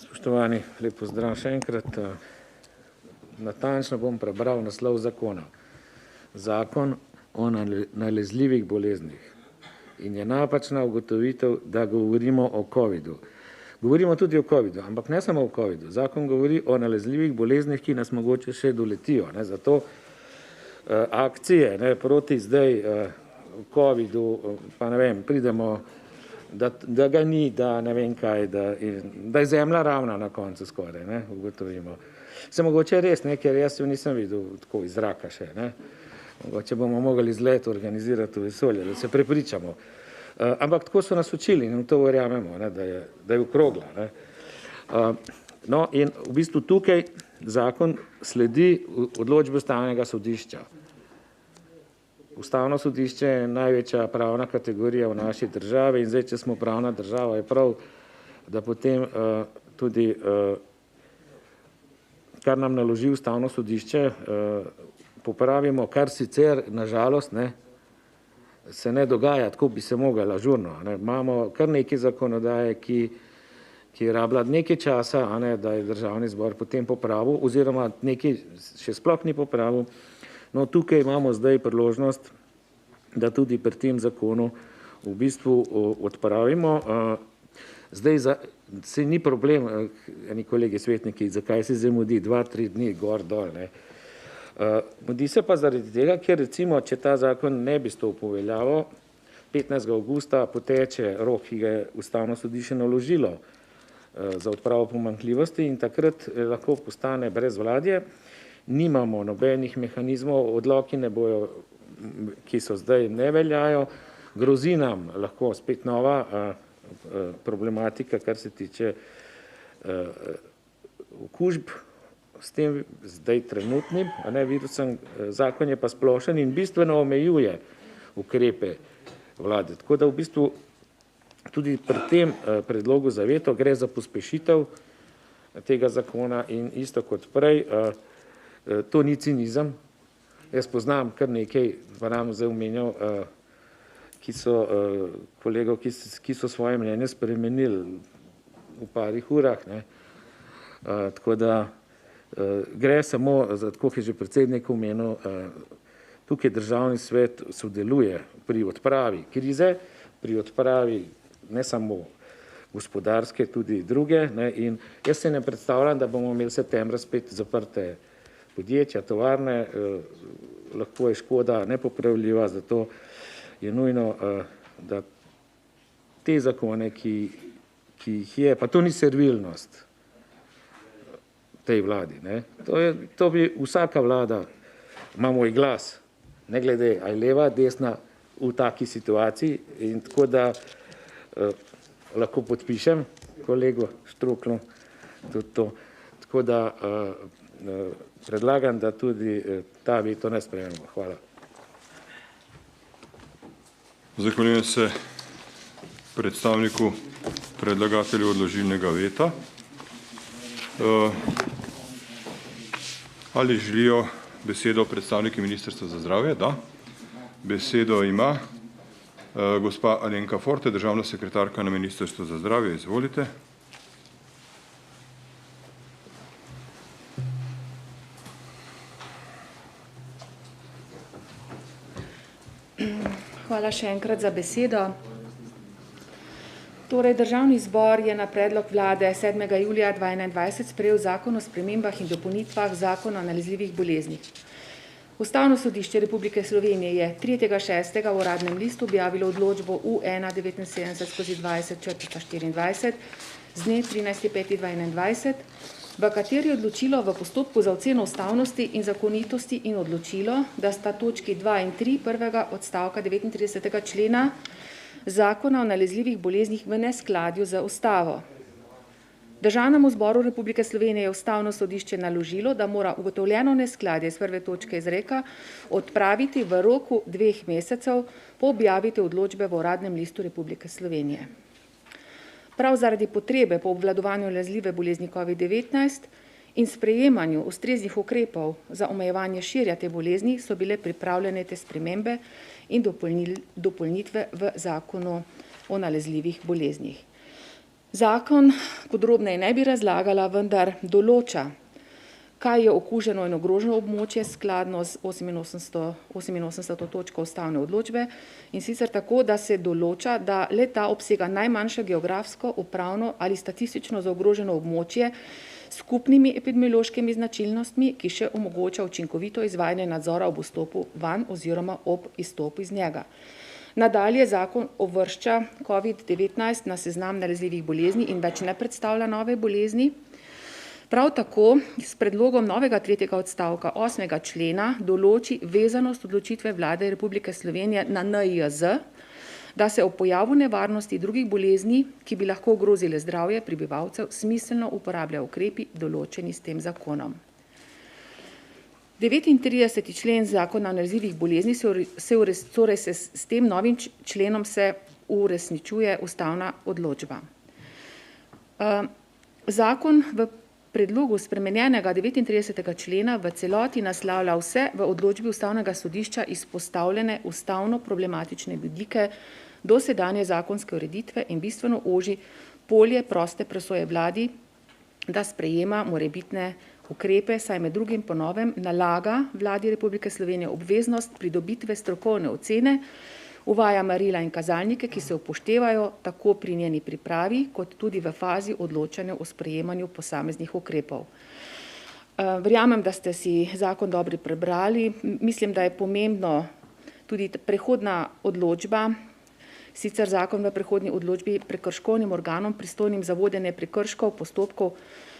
Spoštovani, lep pozdrav še enkrat. Natančno bom prebral naslov zakona. Zakon o nalezljivih boleznih. In je napačna ugotovitev, da govorimo o covidu. Govorimo tudi o covidu, ampak ne samo o covidu. Zakon govori o nalezljivih boleznih, ki nas mogoče še doletijo. Zato akcije proti zdaj covidu, pa ne vem, pridemo, da ga ni, da ne vem kaj, da je zemlja ravna na koncu skoraj, ugotovimo. Se mogoče res, ker jaz jo nisem videl tako iz zraka še. Mogoče bomo mogli izlet organizirati v vesolje, da se prepričamo. Ampak tako so nas učili in to verjamemo, da je okrogla. No in v bistvu tukaj zakon sledi odločbi Ustavnega sodišča. Ustavno sodišče je največja pravna kategorija v naši državi in zdaj, če smo pravna država, je prav, da potem tudi, kar nam naloži Ustavno sodišče, popravimo, kar sicer, nažalost, se ne dogaja, tako bi se mogla žurno. Imamo kar nekaj zakonodaje, ki je rabila nekaj časa, da je Državni zbor potem popravil, oziroma nekaj še sploh ni popravil. No, tukaj imamo zdaj priložnost, da tudi pri tem zakonu v bistvu odpravimo. Zdaj se ni problem, eni kolegi svetniki, zakaj se zamudi 2-3 dni gor dol. Mudi se pa zaradi tega, ker recimo, če ta zakon ne bi stopil v veljavo, 15. avgusta poteče rok, ki ga je Ustavno sodišče naložilo za odpravo pomanjkljivosti in takrat lahko postane brezvladje. Nimamo nobenih mehanizmov, odloki ne bojo, ki so zdaj ne veljajo, grozi nam lahko spet nova problematika, kar se tiče okužb s tem zdaj trenutnim virusom. Zakon je pa splošen in bistveno omejuje ukrepe vlade. Tako da v bistvu tudi pri tem predlogu za veto gre za pospešitev tega zakona in isto kot prej, to ni cinizem. Jaz poznam kar nekaj, pa nam zdaj omenjal, kolegov, ki so svoje mnenje spremenili v parih urah. Tako da gre samo, tako je že predsednik omenil, tukaj Državni svet sodeluje pri odpravi krize, pri odpravi ne samo gospodarske, tudi druge. In jaz se ne predstavljam, da bomo imeli septembra spet zaprte podjetja, tovarne, lahko je škoda nepopravljiva, zato je nujno, da te zakone, ki jih je, pa to ni servilnost tej vladi, to bi vsaka vlada, ima moj glas, ne glede ali leva, desna v taki situaciji in tako da lahko podpišem kolegu Štruklu tudi to. Tako da predlagam, da tudi ta veto ne sprejmemo. Hvala. Zahvaljujem se predstavniku predlagatelju odložilnega veta. Ali želijo besedo predstavniki Ministrstva za zdravje? Da. Besedo ima gospa Alenka Forte, državna sekretarka na Ministrstvu za zdravje. Izvolite. Hvala še enkrat za besedo. Torej, Državni zbor je na predlog vlade 7. julija 2021 sprejel zakon o spremembah in dopolnitvah zakona o nalezljivih boleznih. Ustavno sodišče Republike Slovenije je 3.6. v uradnem listu objavilo odločbo U1-79/20/24 z dne 13.5.2021, v kateri je odločilo v postopku za oceno ustavnosti in zakonitosti in odločilo, da sta točki 2 in 3 prvega odstavka 39. člena Zakona o nalezljivih boleznih v neskladju z ustavo. Državnemu zboru Republike Slovenije je Ustavno sodišče naložilo, da mora ugotovljeno neskladje iz prve točke izreka odpraviti v roku 2 mesecev po objaviti odločbe v uradnem listu Republike Slovenije. Prav zaradi potrebe po obvladovanju nalezljive bolezni COVID-19 in sprejemanju ustreznih ukrepov za omejevanje širja te bolezni so bile pripravljene te spremembe in dopolnitve v zakonu o nalezljivih boleznih. Zakon podrobneje ne bi razlagala, vendar določa, kaj je okuženo in ogroženo območje skladno z 88. točko ustavne odločbe in sicer tako, da se določa, da le-ta obsega najmanjše geografsko, upravno ali statistično zaogroženo območje s skupnimi epidemiološkimi značilnostmi, ki še omogoča učinkovito izvajanje nadzora ob vstopu vanj oziroma ob izstopu iz njega. Nadalje zakon uvršča COVID-19 na seznam nalezljivih bolezni in več ne predstavlja nove bolezni. Prav tako s predlogom novega 3. odstavka 8. člena določi vezanost odločitve Vlade Republike Slovenije na NIJZ, da se o pojavu nevarnosti drugih bolezni, ki bi lahko ogrozile zdravje prebivalcev, smiselno uporabljajo ukrepi določeni s tem zakonom. 39. člen zakona o nalezljivih bolezni s tem novim členom se uresničuje ustavna odločba. Zakon v predlogu spremenjenega 39. člena v celoti naslavlja vse v odločbi Ustavnega sodišča izpostavljene ustavno problematične vidike dosedanje zakonske ureditve in bistveno oži polje proste presoje vladi, da sprejema morebitne ukrepe, saj med drugim po novem nalaga Vladi Republike Slovenije obveznost pridobitve strokovne ocene, uvaja merila in kazalnike, ki se upoštevajo tako pri njeni pripravi, kot tudi v fazi odločanja o sprejemanju posameznih ukrepov. Verjamem, da ste si zakon dobro prebrali. Mislim, da je pomembno tudi prehodna odločba, sicer zakon v prehodni odločbi prekrškovnim organom pristojnim za vodenje prekrškov postopkov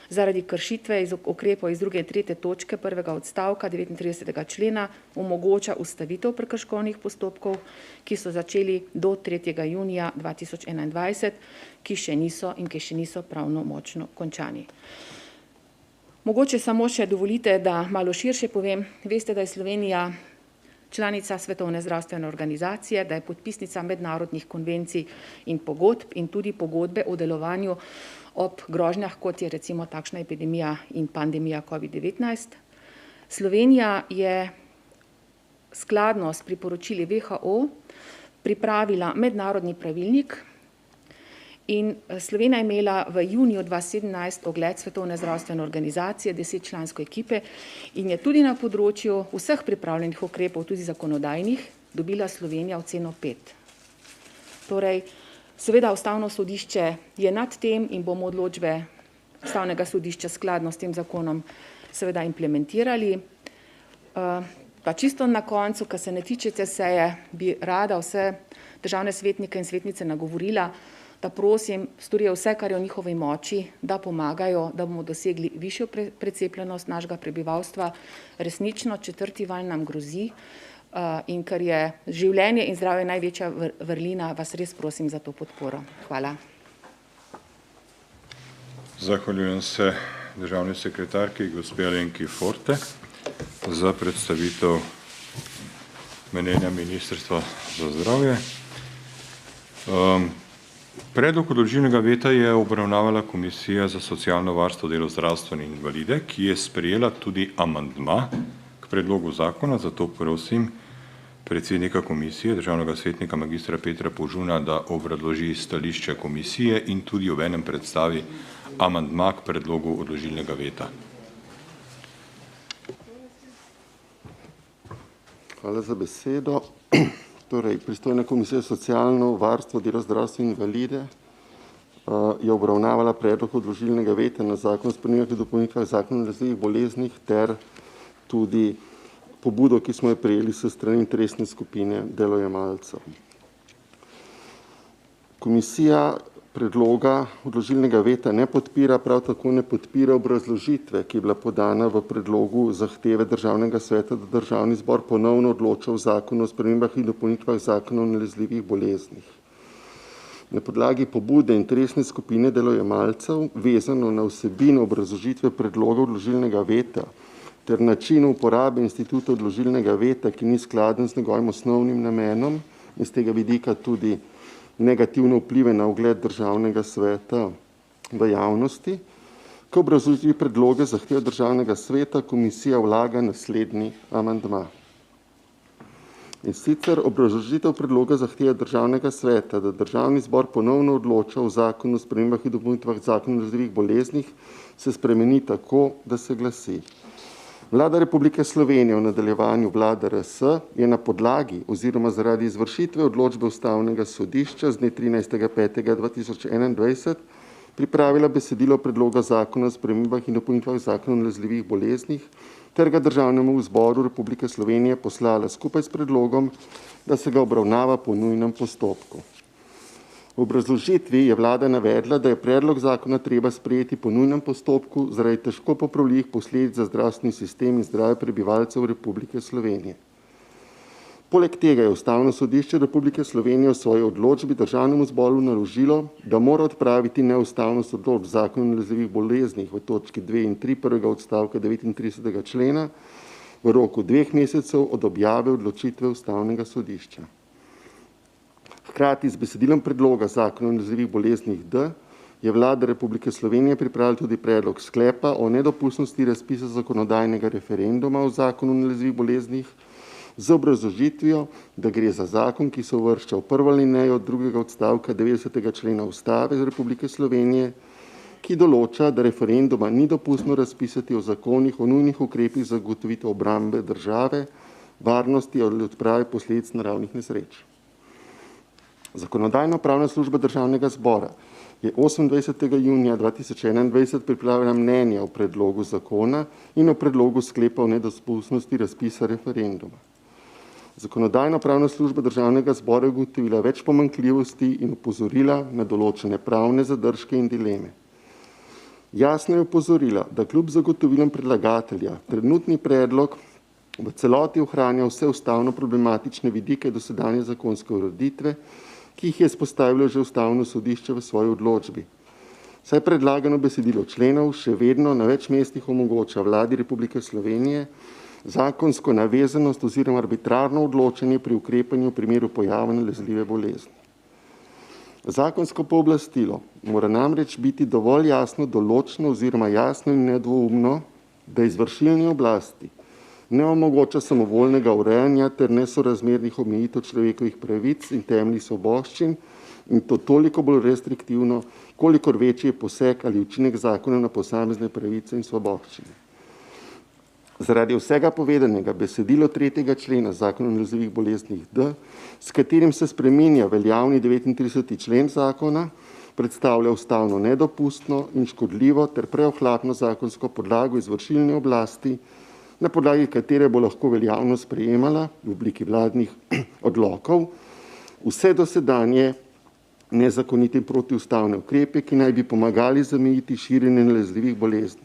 zaradi kršitve ukrepov iz 2. in 3. točke prvega odstavka 39. člena omogoča ustavitev prekrškovnih postopkov, ki so začeli do 3. junija 2021, ki še niso pravno močno končani. Mogoče samo še dovolite, da malo širše povem. Veste, da je Slovenija članica Svetovne zdravstvene organizacije, da je podpisnica mednarodnih konvencij in pogodb in tudi pogodbe o delovanju ob grožnjah, kot je recimo takšna epidemija in pandemija COVID-19. Slovenija je skladno s priporočili WHO pripravila mednarodni pravilnik in Slovenija je imela v juniju 2017 ogled Svetovne zdravstvene organizacije, 10-člansko ekipe in je tudi na področju vseh pripravljenih ukrepov, tudi zakonodajnih, dobila Slovenija oceno 5. Torej, seveda Ustavno sodišče je nad tem in bomo odločbe Ustavnega sodišča skladno s tem zakonom seveda implementirali. Pa čisto na koncu, kar se ne tiče te seje, bi rada vse državne svetnike in svetnice nagovorila, da prosim, storijo vse, kar je v njihovi moči, da pomagajo, da bomo dosegli višjo precepljenost našega prebivalstva. Resnično 4. val nam grozi. in ker je življenje in zdravje največja vrlina, vas res prosim za to podporo. Hvala. Zahvaljujem se državni sekretarki, gospe Alenki Forte, za predstavitev mnenja Ministrstva za zdravje. Predlog odložilnega veta je obravnavala Komisija za socialno varstvo, delo, zdravstvo in invalide, ki je sprejela tudi amandma k predlogu zakona, zato prosim predsednika komisije, državnega svetnika magistra Petra Požuna, da obrazloži stališče komisije in tudi obenem predstavi amandma k predlogu odložilnega veta. Hvala za besedo. Torej, pristojna komisija za socialno varstvo, delo, zdravstvo in invalide je obravnavala predlog odložilnega veta na zakon o spremembah in dopolnitvah zakona o nalezljivih boleznih ter tudi pobudo, ki smo jo prejeli s strani interesne skupine delojemalcev. Komisija predloga odložilnega veta ne podpira, prav tako ne podpira obrazložitve, ki je bila podana v predlogu zahteve Državnega sveta, da Državni zbor ponovno odloča o zakonu o spremembah in dopolnitvah zakona o nalezljivih boleznih. Na podlagi pobude interesne skupine delojemalcev, vezano na vsebino obrazložitve predloga odložilnega veta ter način uporabe instituta odložilnega veta, ki ni skladen z njegovim osnovnim namenom in z tega vidika tudi negativno vplive na ugled Državnega sveta v javnosti, k obrazložitvi predloga zahteve Državnega sveta komisija vlaga naslednji amandma. In sicer obrazložitev predloga zahteve Državnega sveta, da Državni zbor ponovno odloča o zakonu o spremembah in dopolnitvah zakona o nalezljivih boleznih, se spremeni tako, da se glasi: Vlada Republike Slovenije v nadaljevanju Vlada RS je na podlagi oziroma zaradi izvršitve odločbe Ustavnega sodišča z dne 13.5.2021 pripravila besedilo predloga zakona o spremembah in dopolnitvah zakona o nalezljivih boleznih ter ga Državnemu zboru Republike Slovenije poslala skupaj s predlogom, da se ga obravnava po nujnem postopku. V obrazložitvi je vlada navedla, da je predlog zakona treba sprejeti po nujnem postopku zaradi težko popravljivih posledic za zdravstveni sistem in zdravje prebivalcev Republike Slovenije. Poleg tega je Ustavno sodišče Republike Slovenije v svoji odločbi Državnemu zboru naložilo, da mora odpraviti neustavnost odločb zakona o nalezljivih boleznih v točki 2 in 3 prvega odstavka 39. člena v roku 2 mesecev od objave odločitve Ustavnega sodišča. Hkrati z besedilom predloga zakona o nalezljivih boleznih D je Vlada Republike Slovenije pripravila tudi predlog sklepa o nedopustnosti razpisa zakonodajnega referenduma o zakonu o nalezljivih boleznih z obrazložitvijo, da gre za zakon, ki se uvršča v prvo alinejo drugega odstavka 90. člena Ustave Republike Slovenije, ki določa, da referenduma ni dopustno razpisati o zakonih o nujnih ukrepih za zagotovitev obrambe države, varnosti ali odprave posledic naravnih nesreč. Zakonodajno-pravna služba Državnega zbora je 28. junija 2021 pripravila mnenje o predlogu zakona in o predlogu sklepa o nedopustnosti razpisa referenduma. Zakonodajno-pravna služba Državnega zbora je ugotovila več pomanjkljivosti in opozorila na določene pravne zadržke in dileme. Jasno je opozorila, da kljub zagotovilom predlagatelja trenutni predlog v celoti ohranja vse ustavno problematične vidike dosedanje zakonske ureditve, ki jih je izpostavilo že Ustavno sodišče v svoji odločbi. Saj predlagano besedilo členov še vedno na več mestih omogoča Vladi Republike Slovenije zakonsko navezanost oziroma arbitrarno odločanje pri ukrepanju v primeru pojava nalezljive bolezni. Zakonsko pooblastilo mora namreč biti dovolj jasno določeno oziroma jasno in nedvoumno, da izvršilni oblasti ne omogoča samovoljnega urejanja ter nesorazmernih omejitev človekovih pravic in temeljnih svoboščin in to toliko bolj restriktivno, kolikor večji je poseg ali učinek zakona na posamezne pravice in svoboščine. Zaradi vsega povedanega besedilo 3. člena zakona o nalezljivih boleznih D, s katerim se spreminja veljavni 39. člen zakona, predstavlja ustavno nedopustno in škodljivo ter preohlapno zakonsko podlago izvršilne oblasti, na podlagi katere bo lahko veljavno sprejemala v obliki vladnih odlokov vse dosedanje nezakonite in protiustavne ukrepe, ki naj bi pomagali zamejiti širjenje nalezljivih bolezni.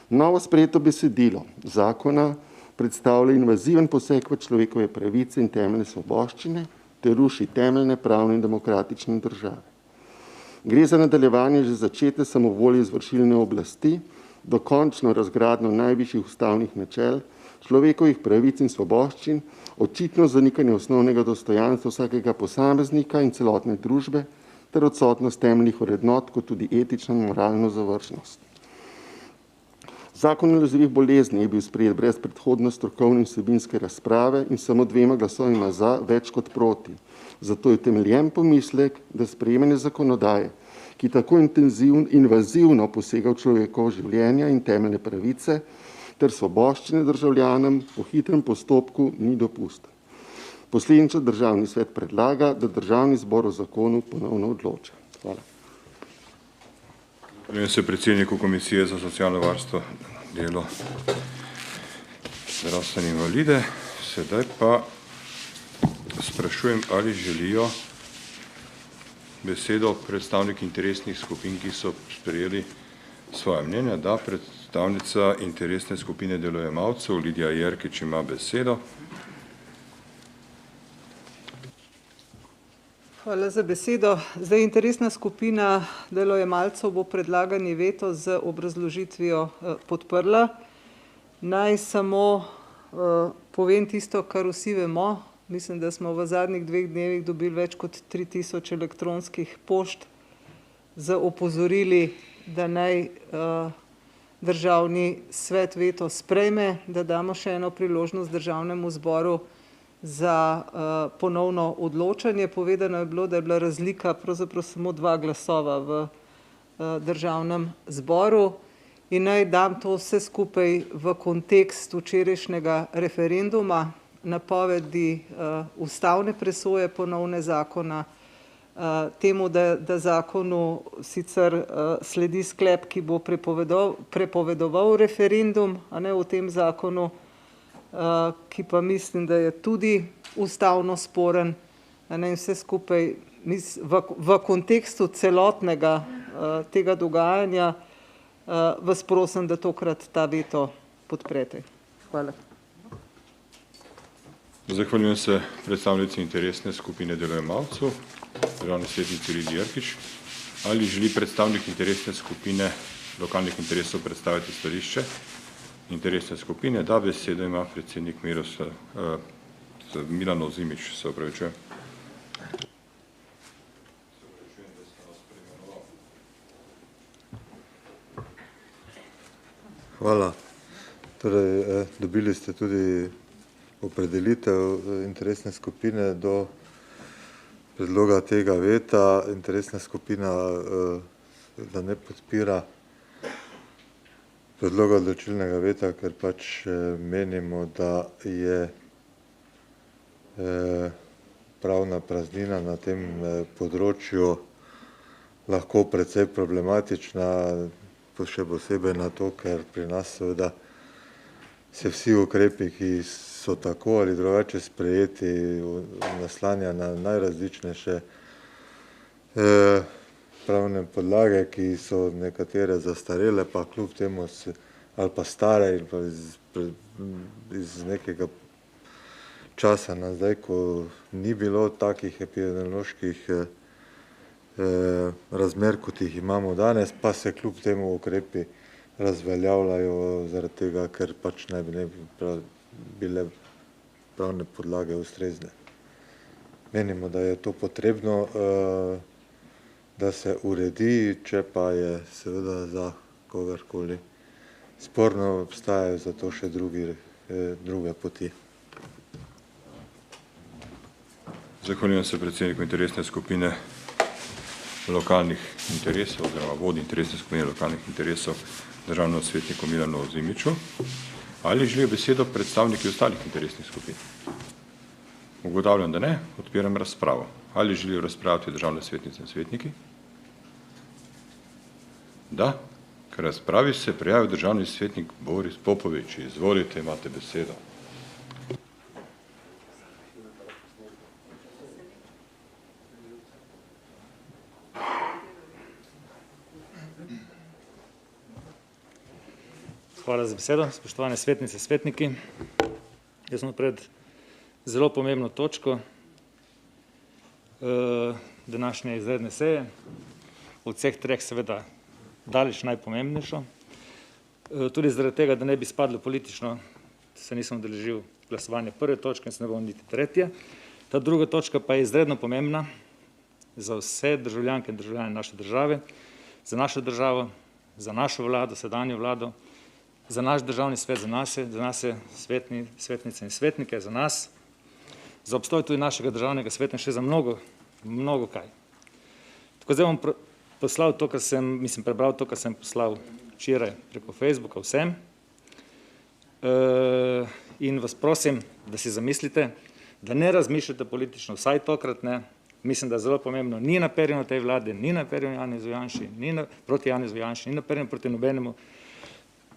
Novo sprejeto besedilo zakona predstavlja invaziven poseg v človekove pravice in temeljne svoboščine ter ruši temeljne pravne in demokratične države. Gre za nadaljevanje že začete samovolje izvršilne oblasti, dokončno razgradnjo najvišjih ustavnih načel, človekovih pravic in svoboščin, očitno zanikanje osnovnega dostojanstva vsakega posameznika in celotne družbe ter odsotnost temeljnih vrednot, kot tudi etično in moralno zavržnost. Zakon o nalezljivih bolezni je bil sprejet brez predhodno strokovne in vsebinske razprave in samo 2 glasovima za, več kot proti. Zato je utemeljen pomislek, da sprejemanje zakonodaje, ki tako invazivno posega v človekovo življenje in temeljne pravice ter svoboščine državljanom po hitrem postopku, ni dopusten. Posledično Državni svet predlaga, da Državni zbor o zakonu ponovno odloča. Hvala. Zahvaljujem se predsedniku Komisije za socialno varstvo, delo, zdravstvene invalide. Sedaj pa sprašujem, ali želijo besedo predstavniki interesnih skupin, ki so sprejeli svoje mnenja. Da, predstavnica interesne skupine delojemalcev Lidija Jerkič ima besedo. Hvala za besedo. Zdaj, interesna skupina delojemalcev bo predlagani veto z obrazložitvijo podprla. Naj samo povem tisto, kar vsi vemo. Mislim, da smo v zadnjih 2 dnevih dobili več kot 3000 elektronskih pošt z opozorili, da naj Državni svet veto sprejme, da damo še eno priložnost Državnemu zboru za ponovno odločanje. Povedano je bilo, da je bila razlika pravzaprav samo 2 glasova v Državnem zboru. In naj dam to vse skupaj v kontekst včerajšnjega referenduma, napovedi ustavne presoje ponovne zakona, temu, da zakonu sicer sledi sklep, ki bo prepovedoval referendum, a ne v tem zakonu, ki pa mislim, da je tudi ustavno sporen, in vse skupaj v kontekstu celotnega tega dogajanja vas prosim, da tokrat ta veto podprete. Hvala. Zahvaljujem se predstavnici interesne skupine delojemalcev, državni svetnici Lidiji Jerkič. Ali želi predstavnik interesne skupine lokalnih interesov predstaviti stališče interesne skupine? Da, besedo ima predsednik Milan Ozimič, se opravičujem. Hvala. Torej, dobili ste tudi opredelitev interesne skupine do predloga tega veta. Interesna skupina da ne podpira predloga odločilnega veta, ker pač menimo, da je pravna praznina na tem področju lahko precej problematična, še posebej na to, ker pri nas seveda se vsi ukrepi, ki so tako ali drugače sprejeti, naslanja na najrazličnejše pravne podlage, ki so nekatere zastarele, pa kljub temu ali pa stare in pa iz nekega časa nazaj, ko ni bilo takih epidemioloških razmer, kot jih imamo danes, pa se kljub temu ukrepi razveljavljajo zaradi tega, ker pač ne bi bile pravne podlage ustrezne. Menimo, da je to potrebno, da se uredi, če pa je seveda za kogarkoli sporno, obstajajo za to še druge poti. Zahvaljujem se predsedniku interesne skupine lokalnih interesov oziroma vodji interesne skupine lokalnih interesov državnemu svetniku Milanu Ozimiču. Ali želijo besedo predstavniki ostalih interesnih skupin? Ugotavljam, da ne. Odpiram razpravo. Ali želijo razpravljati državne svetnice in svetniki? Da. K razpravi se prijavil državni svetnik Boris Popovič. Izvolite, imate besedo. Hvala za besedo, spoštovane svetnice, svetniki. Jaz smo pred zelo pomembno točko današnje izredne seje, od vseh treh seveda daleč najpomembnejšo. Tudi zaradi tega, da ne bi spadlo politično, se nisem udeležil glasovanja prve točke in se ne bom niti tretje. Ta druga točka pa je izredno pomembna za vse državljanke in državljane naše države, za našo državo, za našo vlado, sedanjo vlado, za naš državni svet, za nas svetnice in svetnike, za nas, za obstoj tudi našega državnega sveta in še za mnogo kaj. Tako zdaj bom poslal to, kar prebral to, kar sem poslal včeraj preko Facebooka vsem. In vas prosim, da si zamislite, da ne razmišljate politično, vsaj tokrat ne. Mislim, da je zelo pomembno, ni naperjeno tej vlade, ni naperjeno Janezu Janši, proti Janezu Janši, ni naperjeno proti nobenemu,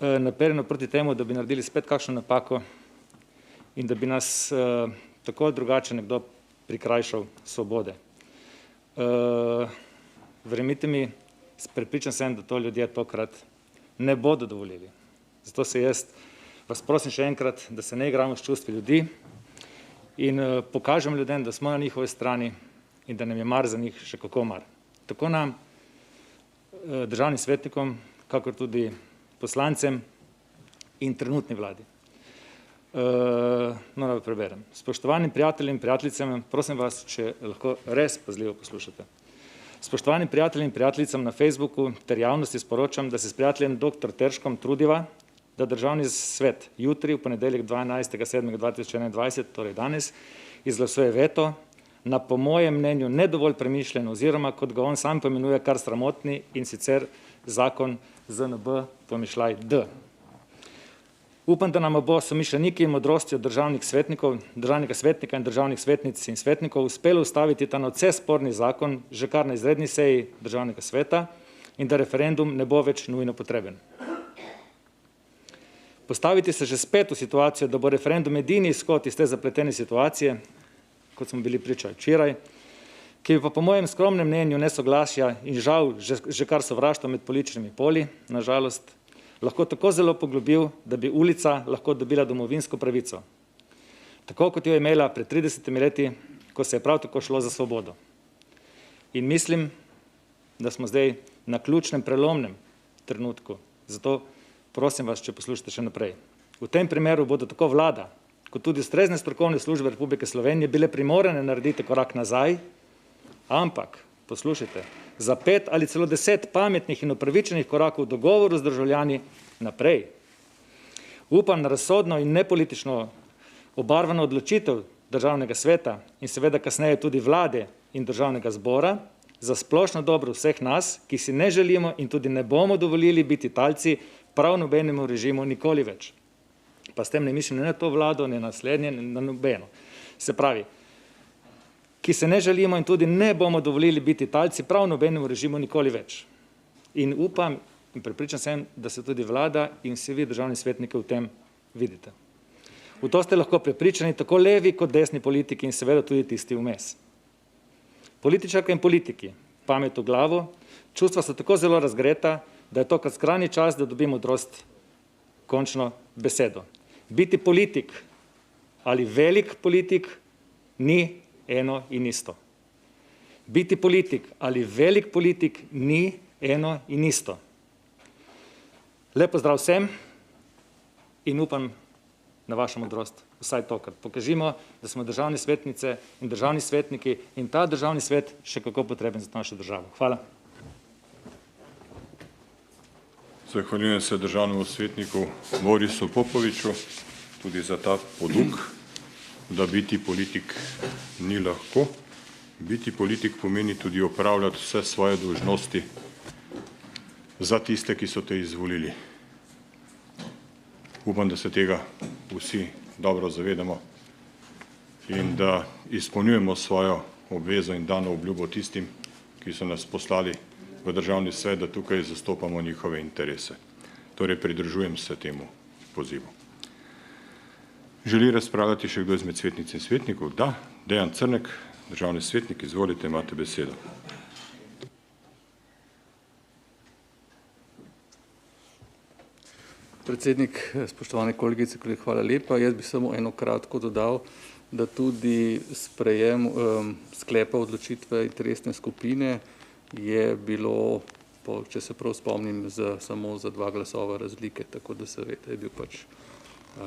naperjeno proti temu, da bi naredili spet kakšno napako in da bi nas tako ali drugače nekdo prikrajšal svobode. Verjemite mi, prepričan sem, da to ljudje tokrat ne bodo dovolili. Zato se jaz vas prosim še enkrat, da se ne igramo s čustvi ljudi in pokažem ljudem, da smo na njihovi strani in da nam je mar za njih še kako mar. Tako nam, državnim svetnikom, kakor tudi poslancem in trenutni vladi. No, preberem. Spoštovani prijatelji in prijateljicam, prosim vas, če lahko res pazljivo poslušate. Spoštovani prijatelji in prijateljicam na Facebooku ter javnosti sporočam, da se s prijateljem dr. Terškom trudiva, da državni svet jutri, v ponedeljek 12.7.2021, torej danes, izglasuje veto na po mojem mnenju ne dovolj premišljen oziroma, kot ga on sam poimenuje, kar sramotni in sicer zakon ZNB pomišljaj D. Upam, da nam bo somišljeniki in modrostjo državnih svetnikov, državnega svetnika in državnih svetnic in svetnikov uspelo ustaviti ta nadvse sporni zakon že kar na izredni seji državnega sveta in da referendum ne bo več nujno potreben. Postaviti se že spet v situacijo, da bo referendum edini izhod iz te zapletene situacije, kot smo bili priča včeraj, ki bi pa po mojem skromnem mnenju nesoglasja in žal že kar sovraštvo med političnimi poli, nažalost, lahko tako zelo poglobil, da bi ulica lahko dobila domovinsko pravico. Tako kot jo je imela pred 30 leti, ko se je prav tako šlo za svobodo. In mislim, da smo zdaj na ključnem prelomnem trenutku. Zato prosim vas, če poslušate še naprej. V tem primeru bodo tako vlada, kot tudi ustrezne strokovne službe Republike Slovenije bile primorane narediti korak nazaj, ampak, poslušajte, za 5 ali celo 10 pametnih in upravičenih korakov v dogovoru z državljani naprej. Upam na razsodno in nepolitično obarvano odločitev državnega sveta in seveda kasneje tudi vlade in državnega zbora za splošno dobro vseh nas, ki si ne želimo in tudi ne bomo dovolili biti talci prav nobenemu režimu nikoli več. Pa s tem ne mislim ne na to vlado, ne naslednje, ne na nobeno. Se pravi, ki se ne želimo in tudi ne bomo dovolili biti talci prav nobenemu režimu nikoli več. In upam in prepričan sem, da se tudi vlada in vsi vi državni svetniki v tem vidite. V to ste lahko prepričani tako levi kot desni politiki in seveda tudi tisti vmes. Političarke in politiki, pamet v glavo, čustva so tako zelo razgreta, da je to kar skrajni čas, da dobimo modrost končno besedo. Biti politik ali velik politik ni eno in isto. Biti politik ali velik politik ni eno in isto. Lep pozdrav vsem in upam na vašo modrost. Vsaj tokrat. Pokažimo, da smo državne svetnice in državni svetniki in ta državni svet še kako potreben za našo državo. Hvala. Zahvaljujem se državnemu svetniku Borisu Popoviču tudi za ta poduk, da biti politik ni lahko. Biti politik pomeni tudi opravljati vse svoje dolžnosti za tiste, ki so te izvolili. Upam, da se tega vsi dobro zavedamo in da izpolnjujemo svojo obvezo in dano obljubo tistim, ki so nas poslali v državni svet, da tukaj zastopamo njihove interese. Torej, pridružujem se temu pozivu. Želi razpravljati še kdo izmed svetnic in svetnikov? Da, Dejan Crnek, državni svetnik, izvolite, imate besedo. Predsednik, spoštovane kolegice, kolegi, hvala lepa. Jaz bi samo eno kratko dodal, da tudi sprejem sklepa odločitve interesne skupine je bilo, če se prav spomnim, samo za 2 glasova razlike, tako da se veste, je bil pač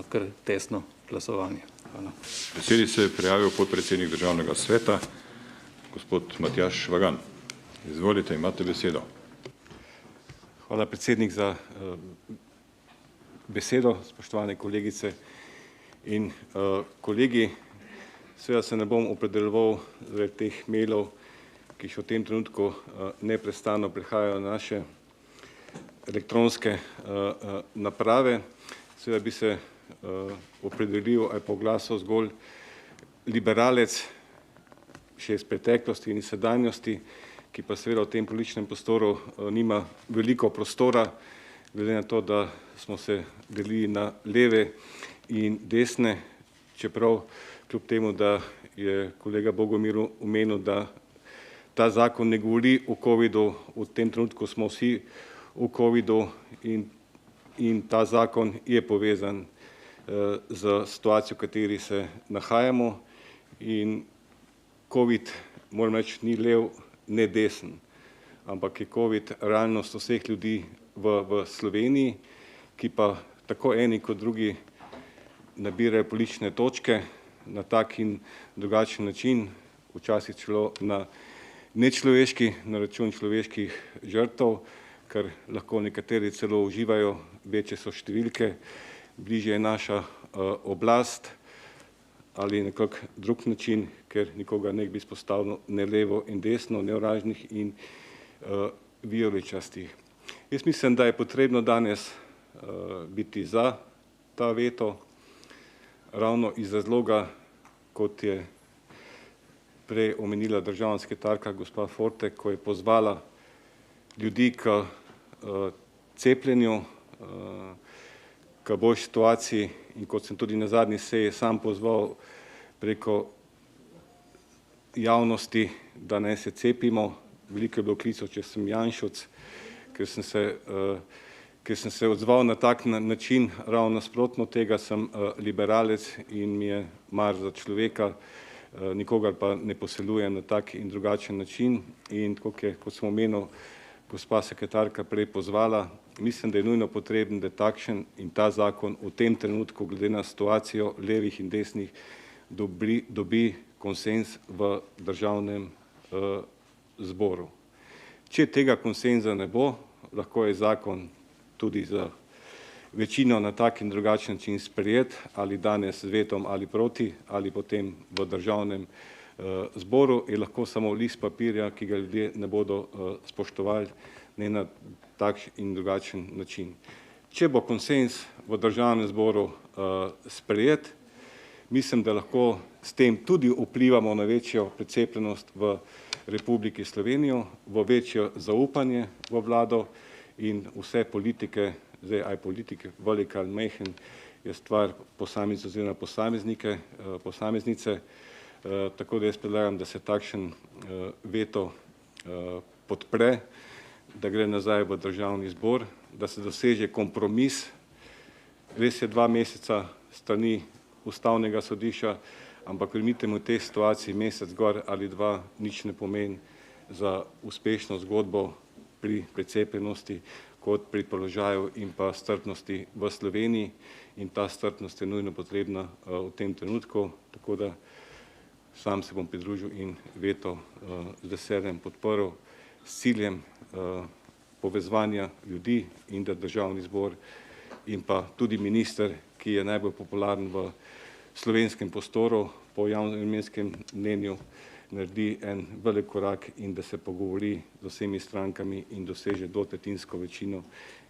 kar tesno glasovanje. Hvala. Besedi se je prijavil podpredsednik Državnega sveta, gospod Matjaž Švagan. Izvolite, imate besedo. Hvala, predsednik, za besedo, spoštovane kolegice in kolegi. Seveda se ne bom opredeljeval zaradi teh mailov, ki jih v tem trenutku neprestano prihajajo na naše elektronske naprave. Seveda bi se opredelil ali poglasil zgolj liberalec še iz preteklosti in sedanjosti, ki pa seveda v tem političnem prostoru nima veliko prostora, glede na to, da smo se delili na leve in desne, čeprav kljub temu, da je kolega Bogomir omenil, da ta zakon ne govori o covidu, v tem trenutku smo vsi v covidu in ta zakon je povezan z situacijo, v kateri se nahajamo in covid, moram reči, ni lev, ne desen, ampak je covid realnost vseh ljudi v Sloveniji, ki pa tako eni kot drugi nabirajo politične točke na tak in drugačen način, včasih celo na nečloveški, na račun človeških žrtev, ker lahko nekateri celo uživajo, večje so številke, bližje je naša oblast ali nekak drug način, ker nikoga ne bi izpostavil ne levo in desno, ne oranžnih in vijoličastih. Jaz mislim, da je potrebno danes biti za ta veto, ravno iz razloga, kot je prej omenila državna sekretarka gospa Forte, ko je pozvala ljudi k cepljenju, k boljši situaciji in kot sem tudi na zadnji seji sam pozval preko javnosti, da naj se cepimo. Veliko je bilo klicev, če sem Janšovec, ker sem se odzval na tak način, ravno nasprotno tega sem liberalec in mi je mar za človeka, nikogar pa ne poseljujem na tak in drugačen način in kot sem omenil, gospa sekretarka prej pozvala, mislim, da je nujno potreben, da takšen in ta zakon v tem trenutku, glede na situacijo levih in desnih, dobi konsens v državnem zboru. Če tega konsenza ne bo, lahko je zakon tudi za večino na tak in drugačen način sprejet, ali danes z vetom ali proti, ali potem v državnem zboru, je lahko samo list papirja, ki ga ljudje ne bodo spoštovali, ne na tak in drugačen način. Če bo konsens v državnem zboru sprejet, mislim, da lahko s tem tudi vplivamo na večjo precepljenost v Republiki Slovenijo, v večjo zaupanje v vlado in vse politike, zdaj aj politike, velik ali majhen, je stvar posameznic oziroma posameznice, tako da jaz predlagam, da se takšen veto podpre, da gre nazaj v državni zbor, da se doseže kompromis. Res je 2 meseca strani ustavnega sodišča, ampak verjemite mi, v tej situaciji mesec gor ali 2 nič ne pomeni za uspešno zgodbo pri precepljenosti kot pri položaju in pa strpnosti v Sloveniji in ta strpnost je nujno potrebna v tem trenutku, tako da sam se bom pridružil in veto z veseljem podprl s ciljem povezovanja ljudi in da državni zbor in pa tudi minister, ki je najbolj popularen v slovenskem prostoru, po javnomnenjskem mnenju, naredi en velik korak in da se pogovori z vsemi strankami in doseže dvotretjinsko večino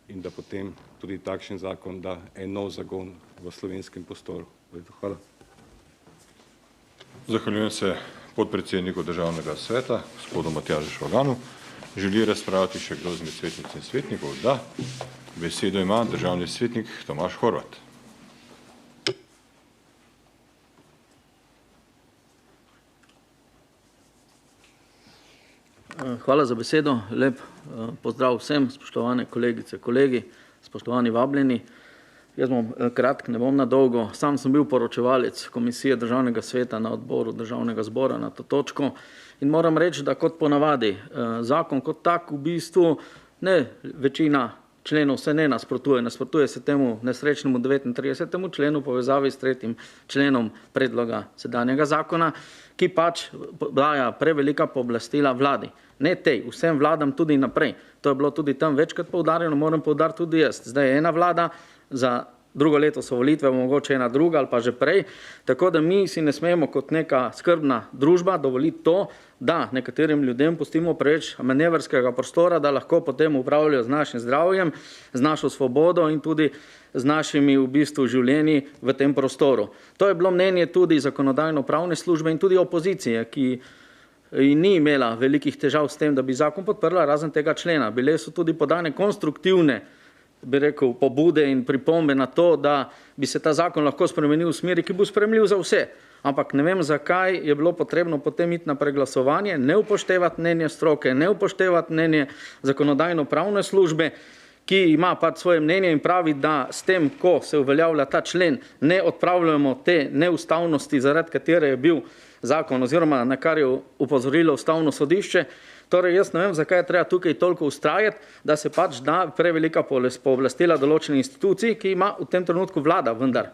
in da potem tudi takšen zakon da en nov zagon v slovenskem prostoru. Hvala. Zahvaljujem se podpredsedniku Državnega sveta, gospodu Matjažu Švaganu. Želi razpravljati še kdo izmed svetnic in svetnikov? Da. Besedo ima državni svetnik Tomaž Horvat. Hvala za besedo. Lep pozdrav vsem, spoštovane kolegice, kolegi, spoštovani vabljeni. Jaz bom kratk, ne bom na dolgo. Sam sem bil poročevalec Komisije Državnega sveta na odboru Državnega zbora na to točko in moram reči, da kot ponavadi zakon kot tak v bistvu ne večina členov se ne nasprotuje se temu nesrečnemu 39. členu v povezavi s 3. členom predloga sedanjega zakona, ki pač daja prevelika pooblastila vladi. Ne tej, vsem vladam tudi naprej. To je bilo tudi tam večkrat poudarjeno, moram poudariti tudi jaz. Zdaj je ena vlada, za drugo leto so volitve, mogoče ena druga ali pa že prej, tako da mi si ne smemo kot neka skrbna družba dovoliti to, da nekaterim ljudem pustimo preveč manevrskega prostora, da lahko potem upravljajo z našim zdravjem, z našo svobodo in tudi z našimi v bistvu življenji v tem prostoru. To je bilo mnenje tudi zakonodajno-pravne službe in tudi opozicije, ki ni imela velikih težav s tem, da bi zakon podprla razen tega člena. Bile so tudi podane konstruktivne, bi rekel, pobude in pripombe na to, da bi se ta zakon lahko spremenil v smeri, ki bo sprejemljiv za vse. Ampak ne vem, zakaj je bilo potrebno potem iti na preglasovanje, ne upoštevati mnenje stroke, ne upoštevati mnenje zakonodajno-pravne službe, ki ima pač svoje mnenje in pravi, da s tem, ko se uveljavlja ta člen, ne odpravljamo te neustavnosti, zaradi katere je bil zakon oziroma na kar je upozorilo Ustavno sodišče. Torej, jaz ne vem, zakaj je treba tukaj toliko ustrajati, da se pač da prevelika pooblastila določene instituciji, ki ima v tem trenutku vlada, vendar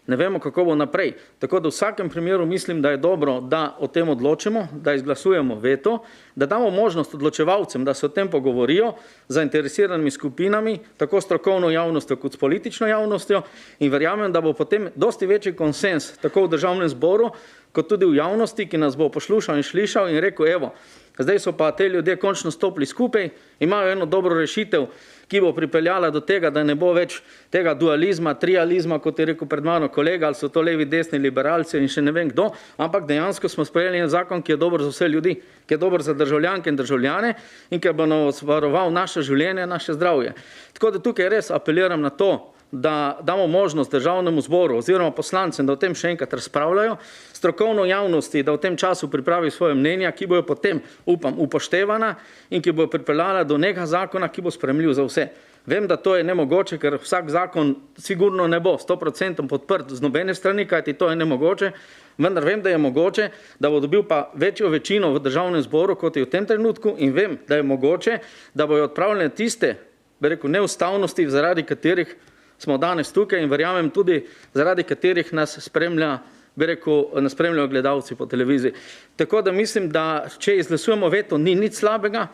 ne vemo, kako bo naprej. Tako da v vsakem primeru mislim, da je dobro, da o tem odločimo, da izglasujemo veto, da damo možnost odločevalcem, da se o tem pogovorijo z zainteresiranimi skupinami, tako strokovno javnostjo kot s politično javnostjo in verjamem, da bo potem dosti večji konsens tako v Državnem zboru, kot tudi v javnosti, ki nas bo poslušal in slišal in rekel, evo, zdaj so pa te ljudje končno stopili skupaj, imajo eno dobro rešitev, ki bo pripeljala do tega, da ne bo več tega dualizma, trializma, kot je rekel pred mano kolega, ali so to levi, desni, liberalci in še ne vem kdo, ampak dejansko smo sprejeli en zakon, ki je dober za vse ljudi, ki je dober za državljanke in državljane in ki bo varoval naše življenje, naše zdravje. Tako da tukaj res apeliram na to, da damo možnost Državnemu zboru oziroma poslancem, da o tem še enkrat razpravljajo, strokovno javnosti, da v tem času pripravi svoje mnenja, ki bojo potem, upam, upoštevana in ki bojo pripeljala do nekega zakona, ki bo sprejemljiv za vse. Vem, da to je nemogoče, ker vsak zakon sigurno ne bo 100% podprt z nobene strani, kajti to je nemogoče, vendar vem, da je mogoče, da bo dobil pa večjo večino v Državnem zboru, kot je v tem trenutku in vem, da je mogoče, da bojo odpravljene tiste, bi rekel, neustavnosti, zaradi katerih smo danes tukaj in verjamem tudi, zaradi katerih nas spremlja, bi rekel, nas spremljajo gledalci po televiziji. Tako da mislim, da če izglasujemo veto, ni nič slabega,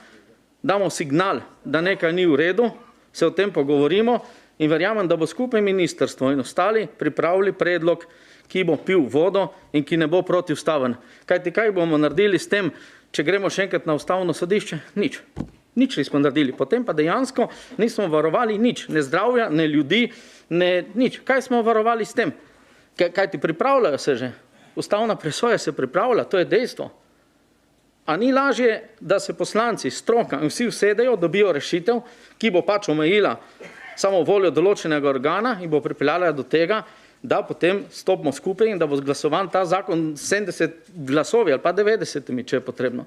damo signal, da nekaj ni v redu, se o tem pogovorimo in verjamem, da bo skupaj ministrstvo in ostali pripravili predlog, ki bo pil vodo in ki ne bo protiustaven. Kajti kaj bomo naredili s tem, če gremo še enkrat na Ustavno sodišče? Nič. Nič nismo naredili. Potem pa dejansko nismo varovali nič. Ne zdravja, ne ljudi, ne nič. Kaj smo varovali s tem? Kaj ti pripravljajo se že? Ustavna presoja se pripravlja, to je dejstvo. A ni lažje, da se poslanci, stroka in vsi usedejo, dobijo rešitev, ki bo pač omejila samo voljo določenega organa in bo pripeljala do tega, da potem stopimo skupaj in da bo glasovan ta zakon 70 glasovi ali pa 90, če je potrebno.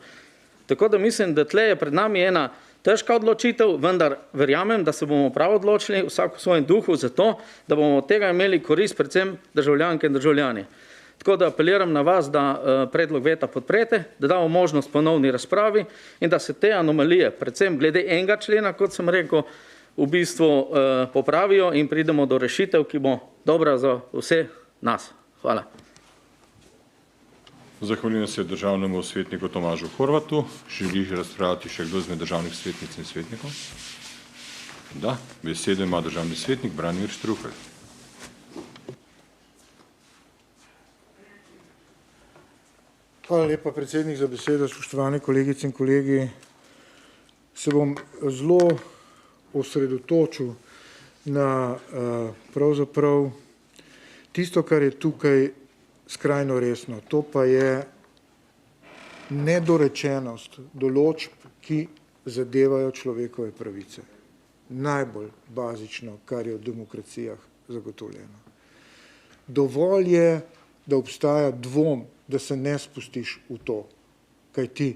Tako da mislim, da tle je pred nami ena težka odločitev, vendar verjamem, da se bomo prav odločili vsak v svojem duhu za to, da bomo od tega imeli korist predvsem državljanke in državljani. Tako da apeliram na vas, da predlog veta podprete, da damo možnost ponovni razpravi in da se te anomalije, predvsem glede enega člena, kot sem rekel, v bistvu popravijo in pridemo do rešitev, ki bo dobra za vse nas. Hvala. Zahvaljujem se državnemu svetniku Tomažu Horvatu. Želi razpravljati še kdo izmed državnih svetnic in svetnikov? Da, besedo ima državni svetnik Branimir Štrukelj. Hvala lepa, predsednik, za besedo. Spoštovani kolegice in kolegi, se bom zelo osredotočil na pravzaprav tisto, kar je tukaj skrajno resno. To pa je nedorečenost določb, ki zadevajo človekove pravice. Najbolj bazično, kar je v demokracijah zagotovljeno. Dovolj je, da obstaja dvom, da se ne spustiš v to. Kajti,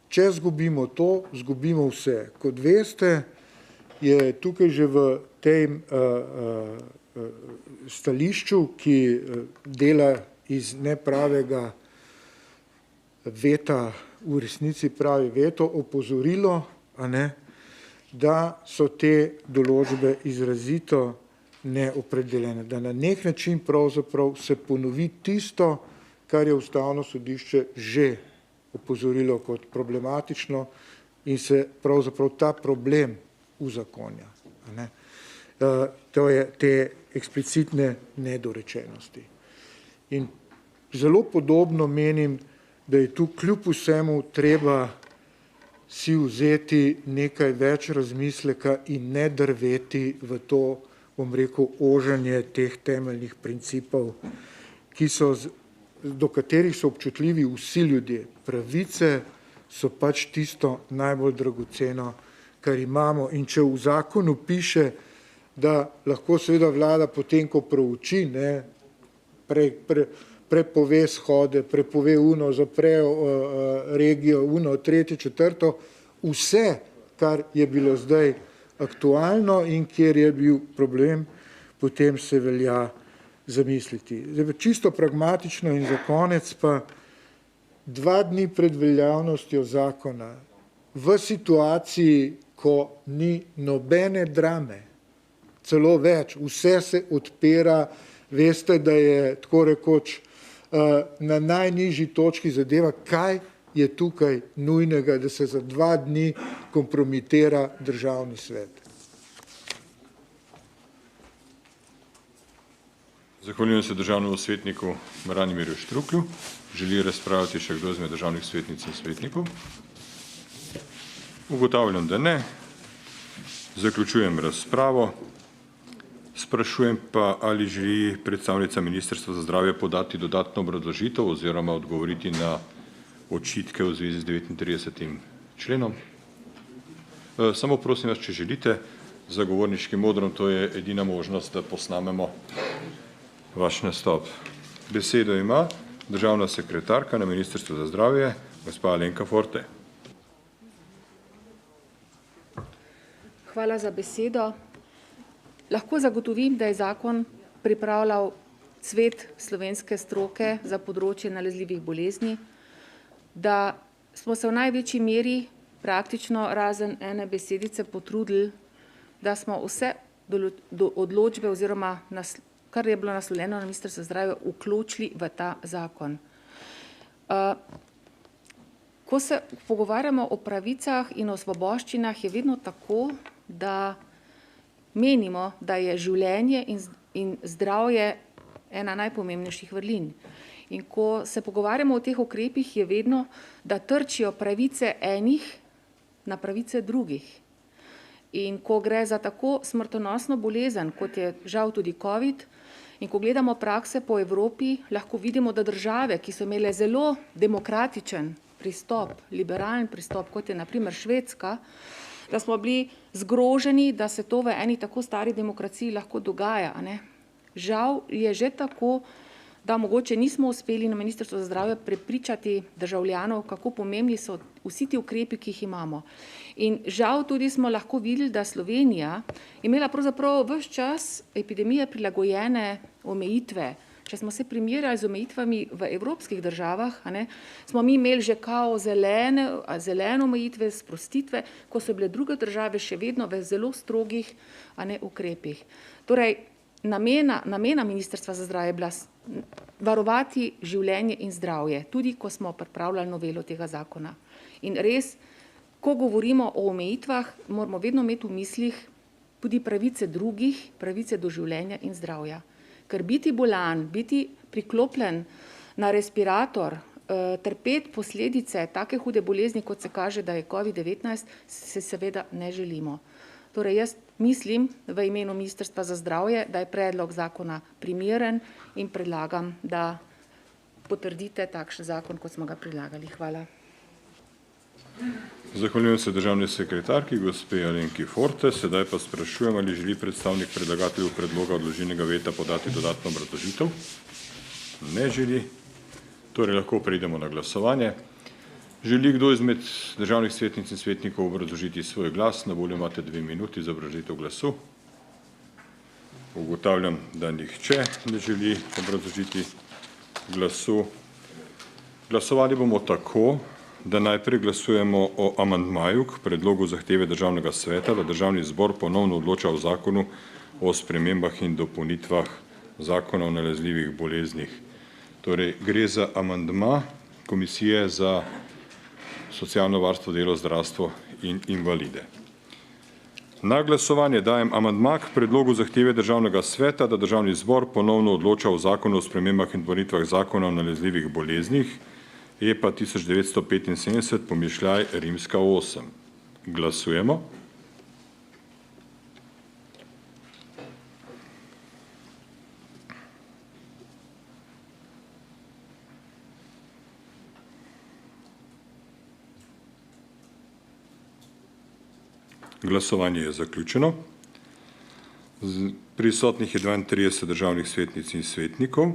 če zgubimo to, zgubimo vse. Kot veste, je tukaj že v tem stališču, ki dela iz nepravega veta v resnici pravi veto, opozorilo, da so te določbe izrazito neopredeljene, da na nek način pravzaprav se ponovi tisto, kar je Ustavno sodišče že opozorilo kot problematično in se pravzaprav ta problem uzakonja. To je te eksplicitne nedorečenosti. In zelo podobno menim, da je tu kljub vsemu treba si vzeti nekaj več razmisleka in ne drveti v to, bom rekel, oženje teh temeljnih principov, do katerih so občutljivi vsi ljudje. Pravice so pač tisto najbolj dragoceno, kar imamo. In če v zakonu piše, da lahko seveda vlada potem, ko prouči, prepove shode, prepove zapre regijo, tretje, četrto, vse, kar je bilo zdaj aktualno in kjer je bil problem, potem se velja zamisliti. Zdaj, čisto pragmatično in za konec pa 2 dni pred veljavnostjo zakona, v situaciji, ko ni nobene drame, celo več, vse se odpira, veste, da je tako rekoč na najnižji točki zadeva, kaj je tukaj nujnega, da se za 2 dni kompromitira Državni svet. Zahvaljujem se državnemu svetniku Branimirju Štruklju. Želi razpravljati še kdo izmed državnih svetnic in svetnikov? Ugotavljam, da ne. Zaključujem razpravo. Sprašujem pa, ali želi predstavnica Ministrstva za zdravje podati dodatno obrazložitev oziroma odgovoriti na očitke v zvezi z 39. členom. Samo prosim vas, če želite, za govorniškim modrom, to je edina možnost, da posnamemo vaš nastop. Besedo ima državna sekretarka na Ministrstvu za zdravje, gospa Alenka Forte. Hvala za besedo. Lahko zagotovim, da je zakon pripravljal Svet slovenske stroke za področje nalezljivih bolezni, da smo se v največji meri praktično razen ene besedice potrudili, da smo vse odločbe oziroma kar je bilo naslovljeno na Ministrstvo za zdravje, vključili v ta zakon. Ko se pogovarjamo o pravicah in o svoboščinah, je vedno tako, da menimo, da je življenje in zdravje ena najpomembnejših vrlin. In ko se pogovarjamo o teh ukrepih, je vedno, da trčijo pravice enih na pravice drugih. In ko gre za tako smrtonosno bolezen, kot je žal tudi COVID, in ko gledamo prakse po Evropi, lahko vidimo, da države, ki so imele zelo demokratičen pristop, liberalen pristop, kot je na primer Švedska, da smo bili zgroženi, da se to v eni tako stari demokraciji lahko dogaja. Žal je že tako, da mogoče nismo uspeli na Ministrstvu za zdravje prepričati državljanov, kako pomembni so vsi ti ukrepi, ki jih imamo. In žal tudi smo lahko videli, da Slovenija imela pravzaprav ves čas epidemije prilagojene omejitve. Če smo se primerjali z omejitvami v evropskih državah, smo mi imeli že kao zelene omejitve, sprostitve, ko so bile druge države še vedno v zelo strogih ukrepih. Torej, namena Ministrstva za zdravje je bila varovati življenje in zdravje, tudi ko smo pripravljali novelo tega zakona. In res, ko govorimo o omejitvah, moramo vedno imeti v mislih tudi pravice drugih, pravice do življenja in zdravja. Ker biti bolan, biti priklopljen na respirator, trpeti posledice take hude bolezni, kot se kaže, da je COVID-19, se seveda ne želimo. Torej, jaz mislim v imenu Ministrstva za zdravje, da je predlog zakona primeren in predlagam, da potrdite takšen zakon, kot smo ga predlagali. Hvala. Zahvaljujem se državni sekretarki, gospe Alenki Forte. Sedaj pa sprašujem, ali želi predstavnik predlagateljev predloga odložilnega veta podati dodatno obrazložitev. Ne želi. Torej lahko preidemo na glasovanje. Želi kdo izmed državnih svetnic in svetnikov obrazložiti svoj glas? Na voljo imate 2 minuti za obrazložitev glasu. Ugotavljam, da nihče ne želi obrazložiti glasu. Glasovali bomo tako, da najprej glasujemo o amandmaju k predlogu zahteve Državnega sveta, da Državni zbor ponovno odloča o zakonu o spremembah in dopolnitvah zakona o nalezljivih boleznih. Torej, gre za amandma Komisije za socialno varstvo, delo, zdravstvo in invalide. Na glasovanje dajem amandma k predlogu zahteve Državnega sveta, da Državni zbor ponovno odloča o zakonu o spremembah in dopolnitvah zakona o nalezljivih boleznih, EPA 1975, pomišljaj rimska 8. Glasujemo. Glasovanje je zaključeno. Prisotnih je 32 državnih svetnic in svetnikov.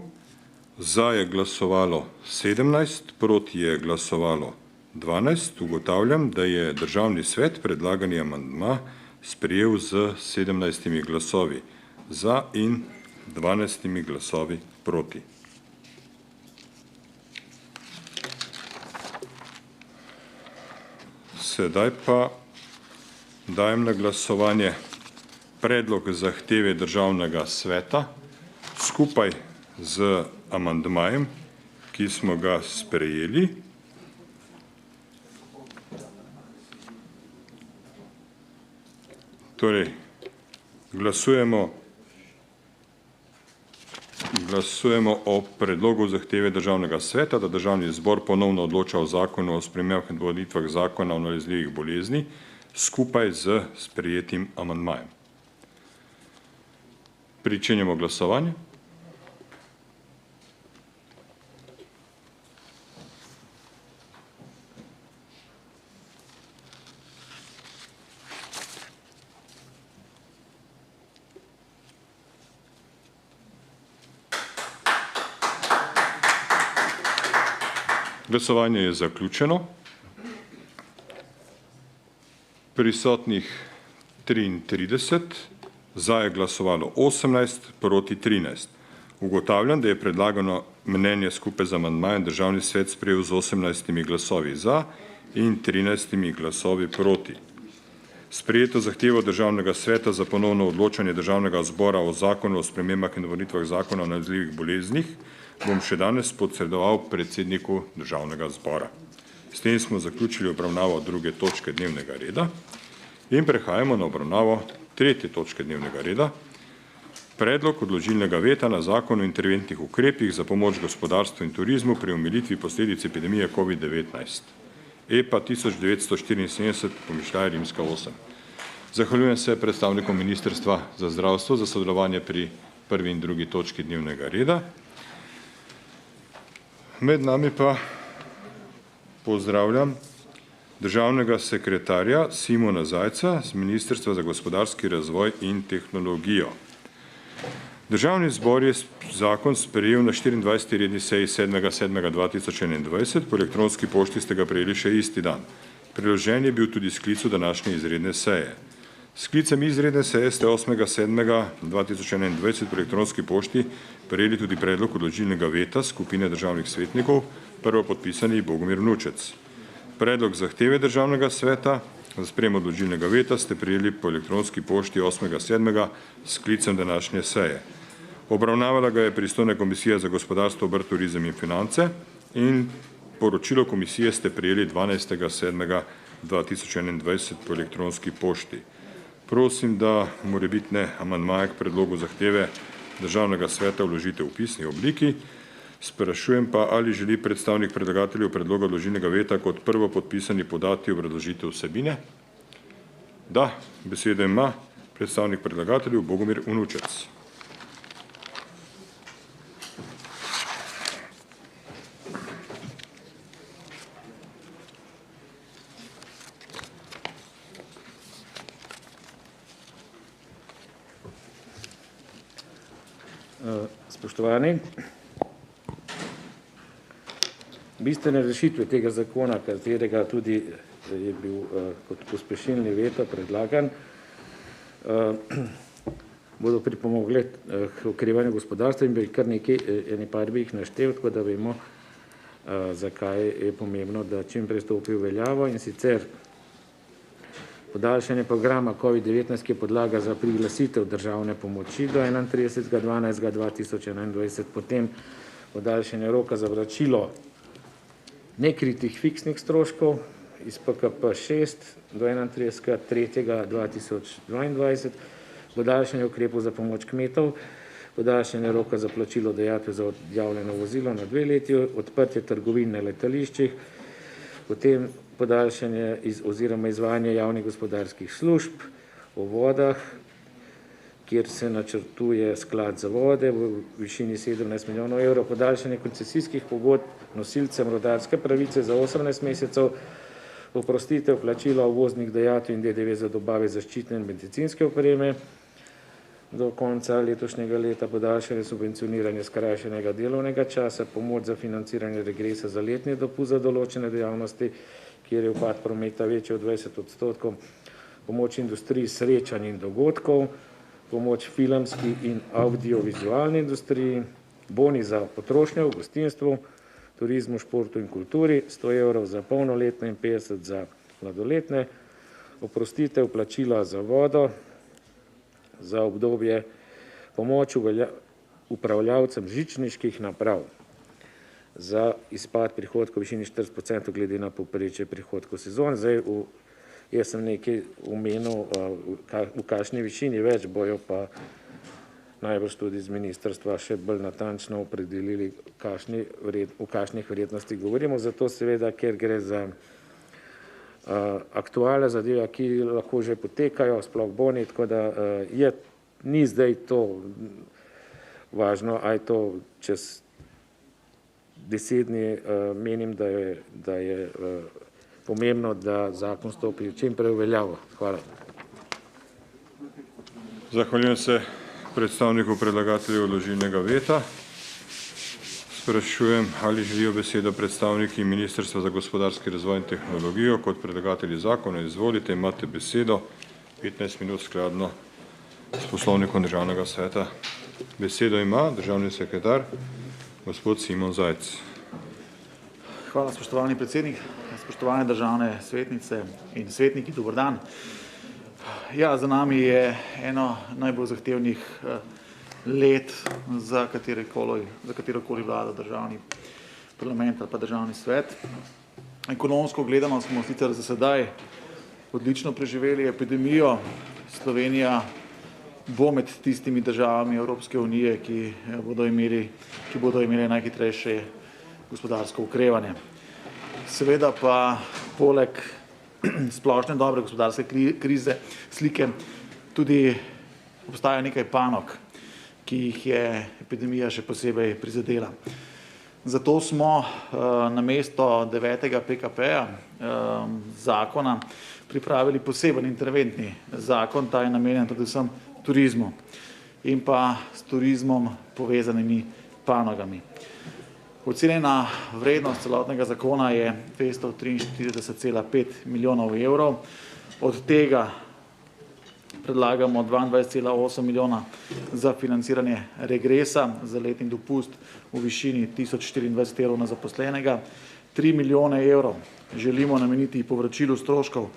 Za je glasovalo 17, proti je glasovalo 12. Ugotavljam, da je Državni svet predlagani amandma sprejel z 17 glasovi za in 12 glasovi proti. Sedaj pa dajem na glasovanje predlog zahteve Državnega sveta skupaj z amandmajem, ki smo ga sprejeli. Torej, glasujemo o predlogu zahteve Državnega sveta, da Državni zbor ponovno odloča o zakonu o spremembah in dopolnitvah zakona o nalezljivih bolezni skupaj z sprejetim amandmajem. Pričenjamo glasovanje. Glasovanje je zaključeno. Prisotnih 33, za je glasovalo 18, proti 13. Ugotavljam, da je predlagano mnenje skupaj z amandmajem Državni svet sprejel z 18 glasovi za in 13 glasovi proti. Sprejeto zahtevo Državnega sveta za ponovno odločanje Državnega zbora o zakonu o spremembah in dopolnitvah zakona o nalezljivih boleznih bom še danes posredoval predsedniku Državnega zbora. S tem smo zaključili obravnavo 2. točke dnevnega reda in prehajamo na obravnavo 3. točke dnevnega reda. Predlog odložilnega veta na zakon o interventnih ukrepih za pomoč gospodarstvu in turizmu pri omilitvi posledic epidemije COVID-19. EPA 1974, pomišljaj rimska 8. Zahvaljujem se predstavnikom Ministrstva za zdravstvo za sodelovanje pri 1. in 2. točki dnevnega reda. Med nami pa pozdravljam državnega sekretarja Simona Zajca z Ministrstva za gospodarski razvoj in tehnologijo. Državni zbor je zakon sprejel na 24. redni seji 7.7.2021, po elektronski pošti ste ga prejeli še isti dan. Priložen je bil tudi sklicu današnje izredne seje. Sklicem izredne seje ste 8.7.2021 po elektronski pošti prejeli tudi predlog odložilnega veta skupine državnih svetnikov, prvopodpisani Bogomir Vnučec. Predlog zahteve Državnega sveta za sprejem odložilnega veta ste prejeli po elektronski pošti 8.7. s sklicem današnje seje. Obravnavala ga je pristojna komisija za gospodarstvo, obrt, turizem in finance in poročilo komisije ste prejeli 12.7.2021 po elektronski pošti. Prosim, da morebitne amandmaje k predlogu zahteve Državnega sveta vložite v pisni obliki. Sprašujem pa, ali želi predstavnik predlagateljev predloga odložilnega veta kot prvo podpisani podati obrazložitev vsebine? Da, besedo ima predstavnik predlagateljev Bogomir Vnučec. Spoštovani, bistvene rešitve tega zakona, katerega tudi je bil kot pospešilni veto predlagan, bodo pripomogle k okrevanju gospodarstva in bi kar ene par bi jih naštel, tako da vemo, zakaj je pomembno, da čim prej stopi v veljavo, in sicer podaljšanje programa COVID-19, ki je podlaga za priglasitev državne pomoči do 31.12.2021, potem podaljšanje roka za vračilo nekritih fiksnih stroškov iz PKP 6 do 31.3.2022, podaljšanje ukrepov za pomoč kmetov, podaljšanje roka za plačilo dajatve za odjavljeno vozilo na 2 leti, odprtje trgovin na letališčih, potem podaljšanje oziroma izvajanje javnih gospodarskih služb o vodah, kjer se načrtuje sklad za vode v višini 17 milijonov evrov, podaljšanje koncesijskih pogodb nosilcem rudarske pravice za 18 mesecev, oprostitev plačila uvoznih dajatev in DDV za dobave zaščitne in medicinske opreme, do konca letošnjega leta podaljšanje subvencioniranja skrajšanega delovnega časa, pomoč za financiranje regresa za letni dopust za določene dejavnosti, kjer je upad prometa večji od 20%, pomoč industriji srečanj in dogodkov, pomoč filmski in audiovizualni industriji, boni za potrošnjo v gostinstvu, turizmu, športu in kulturi, 100 evrov za polnoletne in 50 za mladoletne, oprostitev plačila za vodo, za obdobje pomoč upravljavcem žičniških naprav za izpad prihodkov v višini 40% glede na povprečje prihodkov sezon. Zdaj, jaz sem nekaj omenil, v kakšni višini, več bojo pa najbrž tudi z ministrstva še bolj natančno opredelili, o kakšnih vrednostih govorimo, zato seveda, ker gre za aktualne zadeve, ki lahko že potekajo, sploh boni, tako da ni zdaj to važno, a je to čez 10 dni, menim, da je pomembno, da zakon stopi čim prej v veljavo. Hvala. Zahvaljujem se predstavniku predlagatelja odložilnega veta. Sprašujem, ali želijo besedo predstavniki Ministrstva za gospodarski razvoj in tehnologijo kot predlagatelji zakona. Izvolite, imate besedo, 15 minut skladno s poslovnikom Državnega sveta. Besedo ima državni sekretar, gospod Simon Zajc. Hvala, spoštovani predsednik, spoštovane državne svetnice in svetniki, dober dan. Ja, za nami je eno najbolj zahtevnih let za katerokoli vlada državni parlament ali pa državni svet. Ekonomsko gledano smo sicer za sedaj odlično preživeli epidemijo. Slovenija bo med tistimi državami Evropske unije, ki bodo imeli najhitrejše gospodarsko okrevanje. Seveda pa poleg splošne dobre gospodarske krize, slike, tudi obstaja nekaj panog, ki jih je epidemija še posebej prizadela. Zato smo namesto 9. PKP-ja zakona pripravili poseben interventni zakon, ta je namenjen predvsem turizmu in pa s turizmom povezanimi panogami. Ocenjena vrednost celotnega zakona je 243,5 milijonov evrov, od tega predlagamo 22,8 milijona za financiranje regresa za letni dopust v višini 1024 evrov na zaposlenega, 3 milijone evrov želimo nameniti povračilu stroškov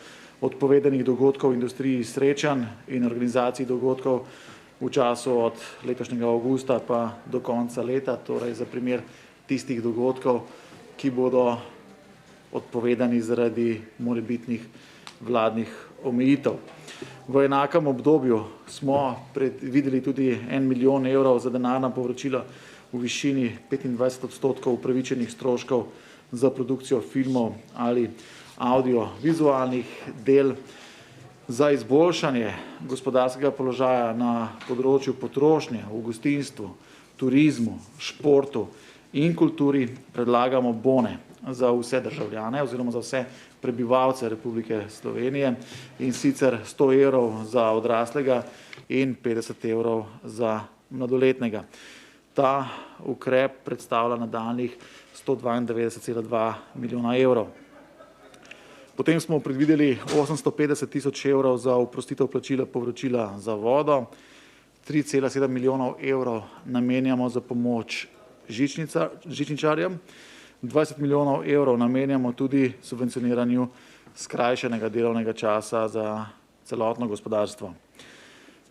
odpovedanih dogodkov v industriji srečanj in organizacij dogodkov v času od letošnjega avgusta pa do konca leta, torej za primer tistih dogodkov, ki bodo odpovedani zaradi morebitnih vladnih omejitev. V enakem obdobju smo predvideli tudi 1 milijon evrov za denarna povračila v višini 25% upravičenih stroškov za produkcijo filmov ali audiovizualnih del. Za izboljšanje gospodarskega položaja na področju potrošnje, v gostinstvu, turizmu, športu in kulturi predlagamo bone za vse državljane oziroma za vse prebivalce Republike Slovenije, in sicer 100 evrov za odraslega in 50 evrov za mladoletnega. Ta ukrep predstavlja nadaljnjih 192,2 milijona evrov. Potem smo predvideli 850 tisoč evrov za oprostitev plačila povračila za vodo, 3,7 milijonov evrov namenjamo za pomoč žičničarjem, 20 milijonov evrov namenjamo tudi subvencioniranju skrajšanega delovnega časa za celotno gospodarstvo.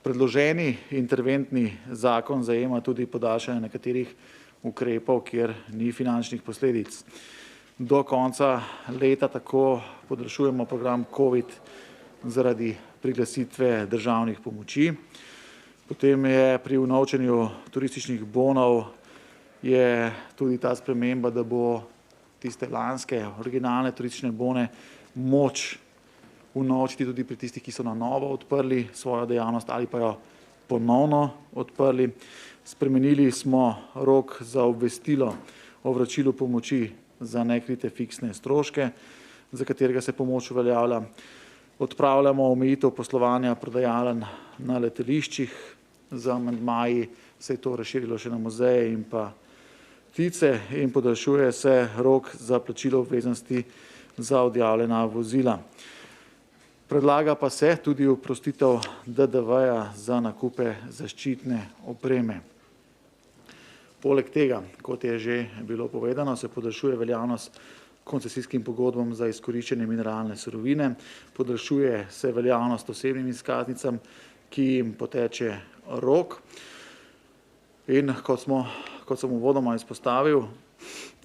Predloženi interventni zakon zajema tudi podaljšanje nekaterih ukrepov, kjer ni finančnih posledic. Do konca leta tako podaljšujemo program COVID zaradi priglasitve državnih pomoči. Potem je pri unovčenju turističnih bonov je tudi ta sprememba, da bo tiste lanske originalne turistične bone moč unovčiti tudi pri tistih, ki so na novo odprli svojo dejavnost ali pa jo ponovno odprli. Spremenili smo rok za obvestilo o vračilu pomoči za nekrite fiksne stroške, za katerega se pomoč uveljavlja. Odpravljamo omejitev poslovanja prodajaln na letališčih, z amandmaji se je to razširilo še na muzeje in pa ptice in podaljšuje se rok za plačilo obveznosti za odjavljena vozila. Predlaga pa se tudi oprostitev DDV-ja za nakupe zaščitne opreme. Poleg tega, kot je že bilo povedano, se podaljšuje veljavnost koncesijskim pogodbam za izkoriščenje mineralne surovine, podaljšuje se veljavnost osebnim izkaznicam, ki jim poteče rok. In kot sem uvodoma izpostavil,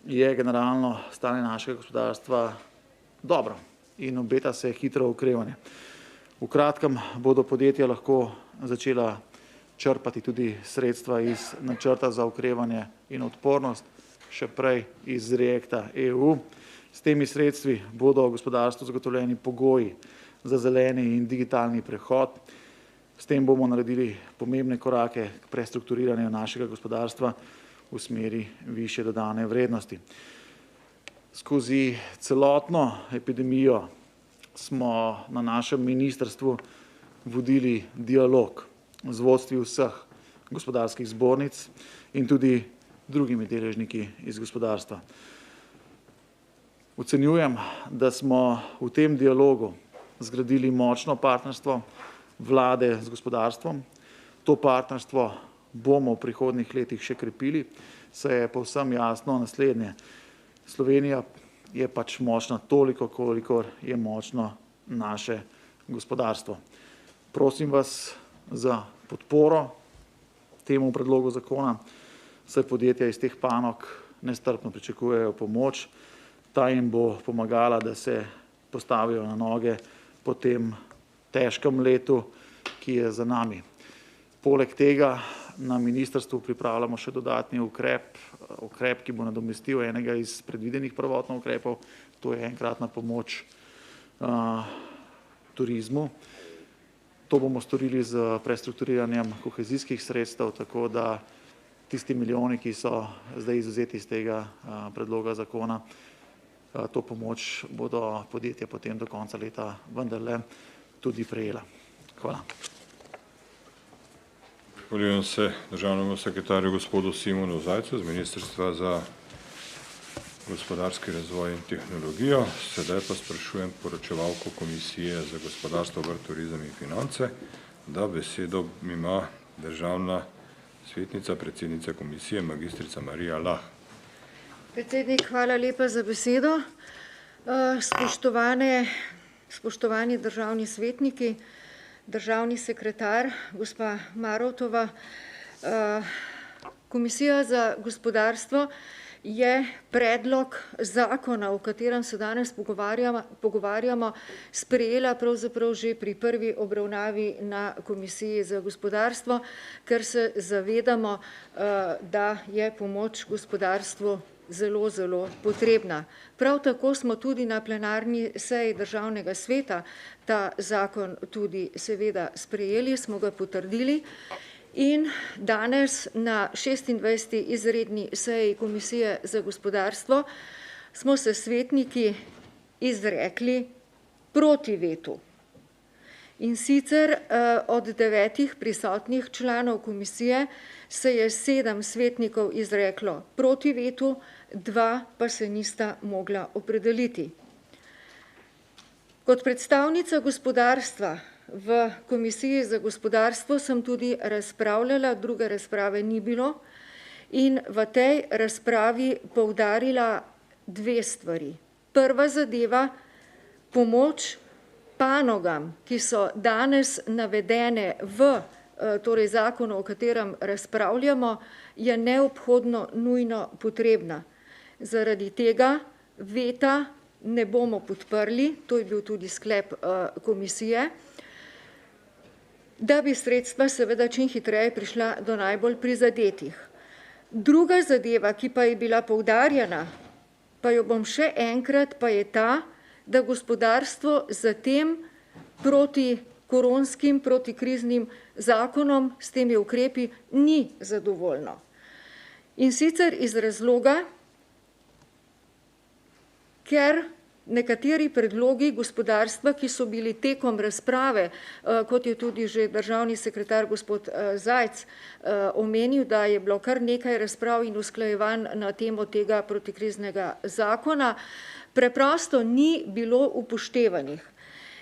je generalno stanje našega gospodarstva dobro in obeta se hitro okrevanje. V kratkem bodo podjetja lahko začela črpati tudi sredstva iz načrta za okrevanje in odpornost, še prej iz REACT-a EU. S temi sredstvi bodo gospodarstvu zagotovljeni pogoji za zeleni in digitalni prehod. S tem bomo naredili pomembne korake k prestrukturiranju našega gospodarstva v smeri višje dodane vrednosti. Skozi celotno epidemijo smo na našem ministrstvu vodili dialog z vodstvi vseh gospodarskih zbornic in tudi drugimi deležniki iz gospodarstva. Ocenjujem, da smo v tem dialogu zgradili močno partnerstvo vlade z gospodarstvom. To partnerstvo bomo v prihodnjih letih še krepili, saj je povsem jasno naslednje. Slovenija je pač močna toliko, kolikor je močno naše gospodarstvo. Prosim vas za podporo temu predlogu zakona, saj podjetja iz teh panog nestrpno pričakujejo pomoč. Ta jim bo pomagala, da se postavijo na noge po tem težkem letu, ki je za nami. Poleg tega na ministrstvu pripravljamo še dodatni ukrep, ki bo nadomestil enega iz predvidenih prvotno ukrepov, to je enkratna pomoč turizmu. To bomo storili z prestrukturiranjem kohezijskih sredstev, tako da tisti milijoni, ki so zdaj izvzeti iz tega predloga zakona, to pomoč bodo podjetja potem do konca leta vendarle tudi prejela. Hvala. Zahvaljujem se državnemu sekretarju gospodu Simonu Zajcu z Ministrstva za gospodarski razvoj in tehnologijo. Sedaj pa sprašujem poročevalko Komisije za gospodarstvo, obrt, turizem in finance, da besedo ima državna svetnica, predsednica komisije, magistrica Marija Lah. Predsednik, hvala lepa za besedo. Spoštovani državni svetniki, državni sekretar, gospa Marovtova, Komisija za gospodarstvo je predlog zakona, o katerem se danes pogovarjamo, sprejela pravzaprav že pri prvi obravnavi na Komisiji za gospodarstvo, ker se zavedamo, da je pomoč gospodarstvu zelo, zelo potrebna. Prav tako smo tudi na plenarni seji Državnega sveta ta zakon tudi seveda sprejeli, smo ga potrdili. In danes na 26. izredni seji Komisije za gospodarstvo smo se svetniki izrekli proti vetu. In sicer od 9 prisotnih članov komisije se je 7 svetnikov izreklo proti vetu, 2 pa se nista mogla opredeliti. Kot predstavnica gospodarstva v Komisiji za gospodarstvo sem tudi razpravljala, druge razprave ni bilo, in v tej razpravi poudarila dve stvari. Prva zadeva, pomoč panogam, ki so danes navedene v torej zakonu, o katerem razpravljamo, je neobhodno nujno potrebna. Zaradi tega veta ne bomo podprli, to je bil tudi sklep komisije, da bi sredstva seveda čim hitreje prišla do najbolj prizadetih. Druga zadeva, ki pa je bila poudarjena, pa jo bom še enkrat, pa je ta, da gospodarstvo za tem proti koronskim, protikriznim zakonom s temi ukrepi ni zadovoljno. In sicer iz razloga, ker nekateri predlogi gospodarstva, ki so bili tekom razprave, kot je tudi že državni sekretar gospod Zajc omenil, da je bilo kar nekaj razprav in usklajevanj na temo tega protikriznega zakona, preprosto ni bilo upoštevanih.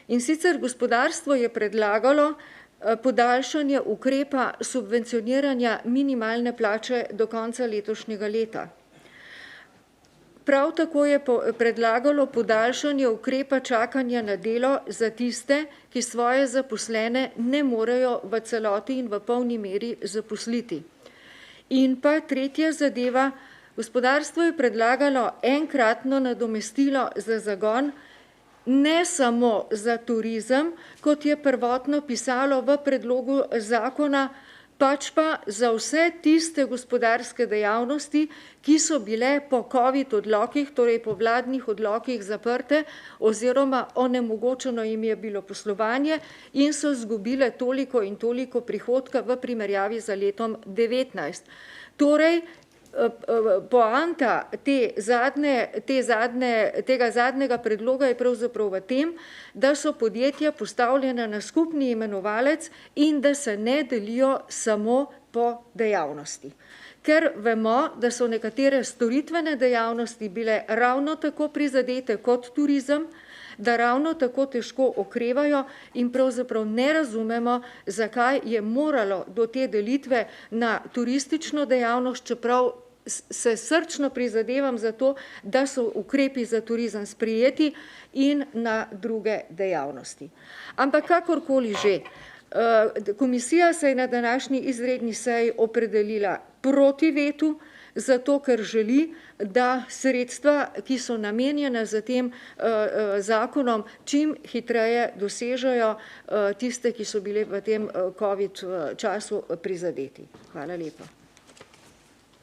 In sicer gospodarstvo je predlagalo podaljšanje ukrepa subvencioniranja minimalne plače do konca letošnjega leta. Prav tako je predlagalo podaljšanje ukrepa čakanja na delo za tiste, ki svoje zaposlene ne morejo v celoti in v polni meri zaposliti. In pa tretja zadeva, gospodarstvo je predlagalo enkratno nadomestilo za zagon, ne samo za turizem, kot je prvotno pisalo v predlogu zakona, pač pa za vse tiste gospodarske dejavnosti, ki so bile po COVID odlokih, torej po vladnih odlokih zaprte oziroma onemogočeno jim je bilo poslovanje in so izgubile toliko in toliko prihodka v primerjavi za letom 2019. Torej, poanta tega zadnjega predloga je pravzaprav v tem, da so podjetja postavljena na skupni imenovalec in da se ne delijo samo po dejavnosti. Ker vemo, da so nekatere storitvene dejavnosti bile ravno tako prizadete kot turizem, da ravno tako težko okrevajo in pravzaprav ne razumemo, zakaj je moralo do te delitve na turistično dejavnost, čeprav se srčno prizadevam za to, da so ukrepi za turizem sprijeti in na druge dejavnosti. Ampak kakorkoli že, komisija se je na današnji izredni seji opredelila proti vetu, zato ker želi, da sredstva, ki so namenjena za tem zakonom, čim hitreje dosežejo tiste, ki so bili v tem COVID času prizadeti. Hvala lepa.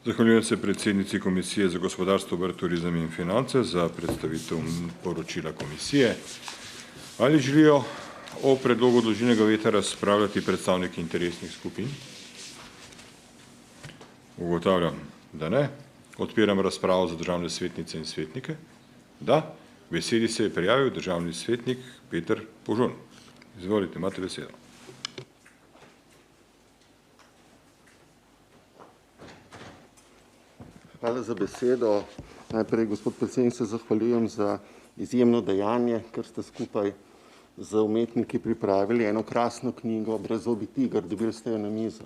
Zahvaljujem se predsednici Komisije za gospodarstvo, obrt, turizem in finance za predstavitev poročila komisije. Ali želijo o predlogu odložilnega veta razpravljati predstavniki interesnih skupin? Ugotavljam, da ne. Odpiram razpravo za državne svetnice in svetnike. Da. Besedi se je prijavil državni svetnik Peter Požun. Izvolite, imate besedo. Hvala za besedo. Najprej, gospod predsednik, se zahvaljujem za izjemno dejanje, ker ste skupaj z umetniki pripravili eno krasno knjigo Brezobi tiger, dobili ste jo na mizo.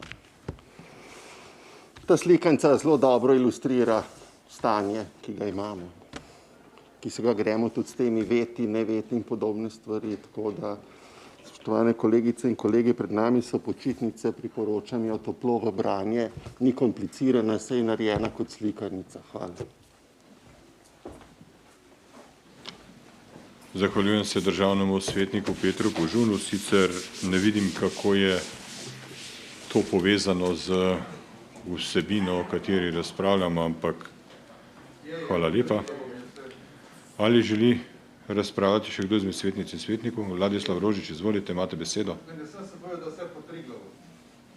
Ta slikanica zelo dobro ilustrira stanje, ki ga imamo, ki se ga gremo tudi s temi veti, neveti in podobne stvari, tako da, spoštovane kolegice in kolegi, pred nami so počitnice, priporočam jo toplo v branje, ni komplicirana, saj je narejena kot slikarnica. Hvala. Zahvaljujem se državnemu svetniku Petru Požunu, sicer ne vidim, kako je to povezano z vsebino, o kateri razpravljamo, ampak hvala lepa. Ali želi razpravljati še kdo izmed svetnic in svetnikov? Vladislav Rožič, izvolite, imate besedo.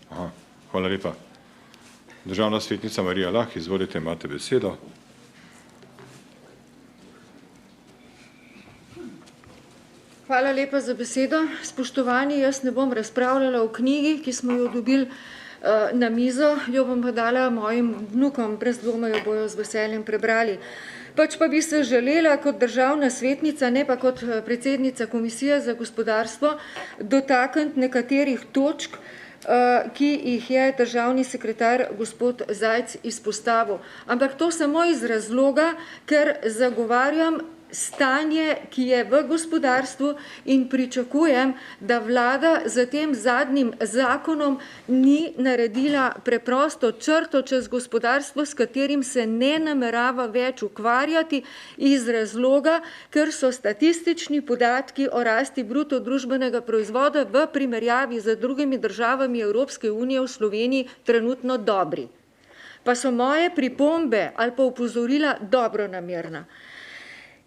Aha, hvala lepa. Državna svetnica Marija Lah, izvolite, imate besedo. Hvala lepa za besedo. Spoštovani, jaz ne bom razpravljala o knjigi, ki smo jo dobili na mizo, jo bom pa dala mojim vnukom, brez dvoma jo bojo z veseljem prebrali. Pač pa bi se želela kot državna svetnica, ne pa kot predsednica Komisije za gospodarstvo, dotakniti nekaterih točk, ki jih je državni sekretar gospod Zajc izpostavil. Ampak to samo iz razloga, ker zagovarjam stanje, ki je v gospodarstvu in pričakujem, da vlada za tem zadnjim zakonom ni naredila preprosto črto čez gospodarstvo, s katerim se ne namerava več ukvarjati iz razloga, ker so statistični podatki o rasti bruto družbenega proizvoda v primerjavi z drugimi državami Evropske unije v Sloveniji trenutno dobri. Pa so moje pripombe ali pa opozorila dobronamerna.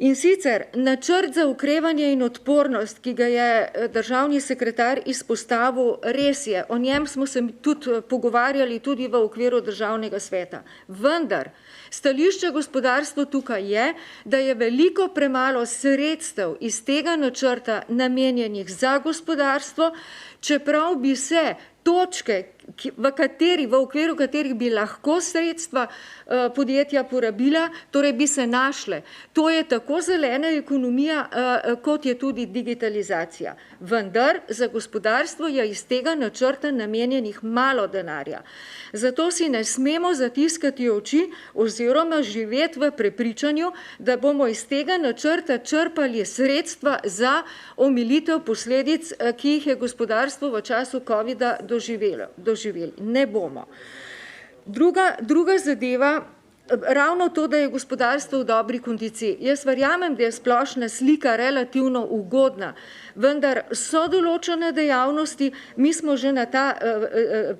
In sicer načrt za okrevanje in odpornost, ki ga je državni sekretar izpostavil, res je, o njem smo se tudi pogovarjali tudi v okviru državnega sveta. Vendar stališče gospodarstva tukaj je, da je veliko premalo sredstev iz tega načrta namenjenih za gospodarstvo, čeprav bi se točke, v okviru katerih bi lahko sredstva podjetja porabila, torej bi se našle. To je tako zelena ekonomija, kot je tudi digitalizacija. Vendar za gospodarstvo je iz tega načrta namenjenih malo denarja. Zato si ne smemo zatiskati oči oziroma živeti v prepričanju, da bomo iz tega načrta črpali sredstva za omilitev posledic, ki jih je gospodarstvo v času covida doživeli. Ne bomo. Druga zadeva, ravno to, da je gospodarstvo v dobri kondiciji. Jaz verjamem, da je splošna slika relativno ugodna, vendar so določene dejavnosti, mi smo že na ta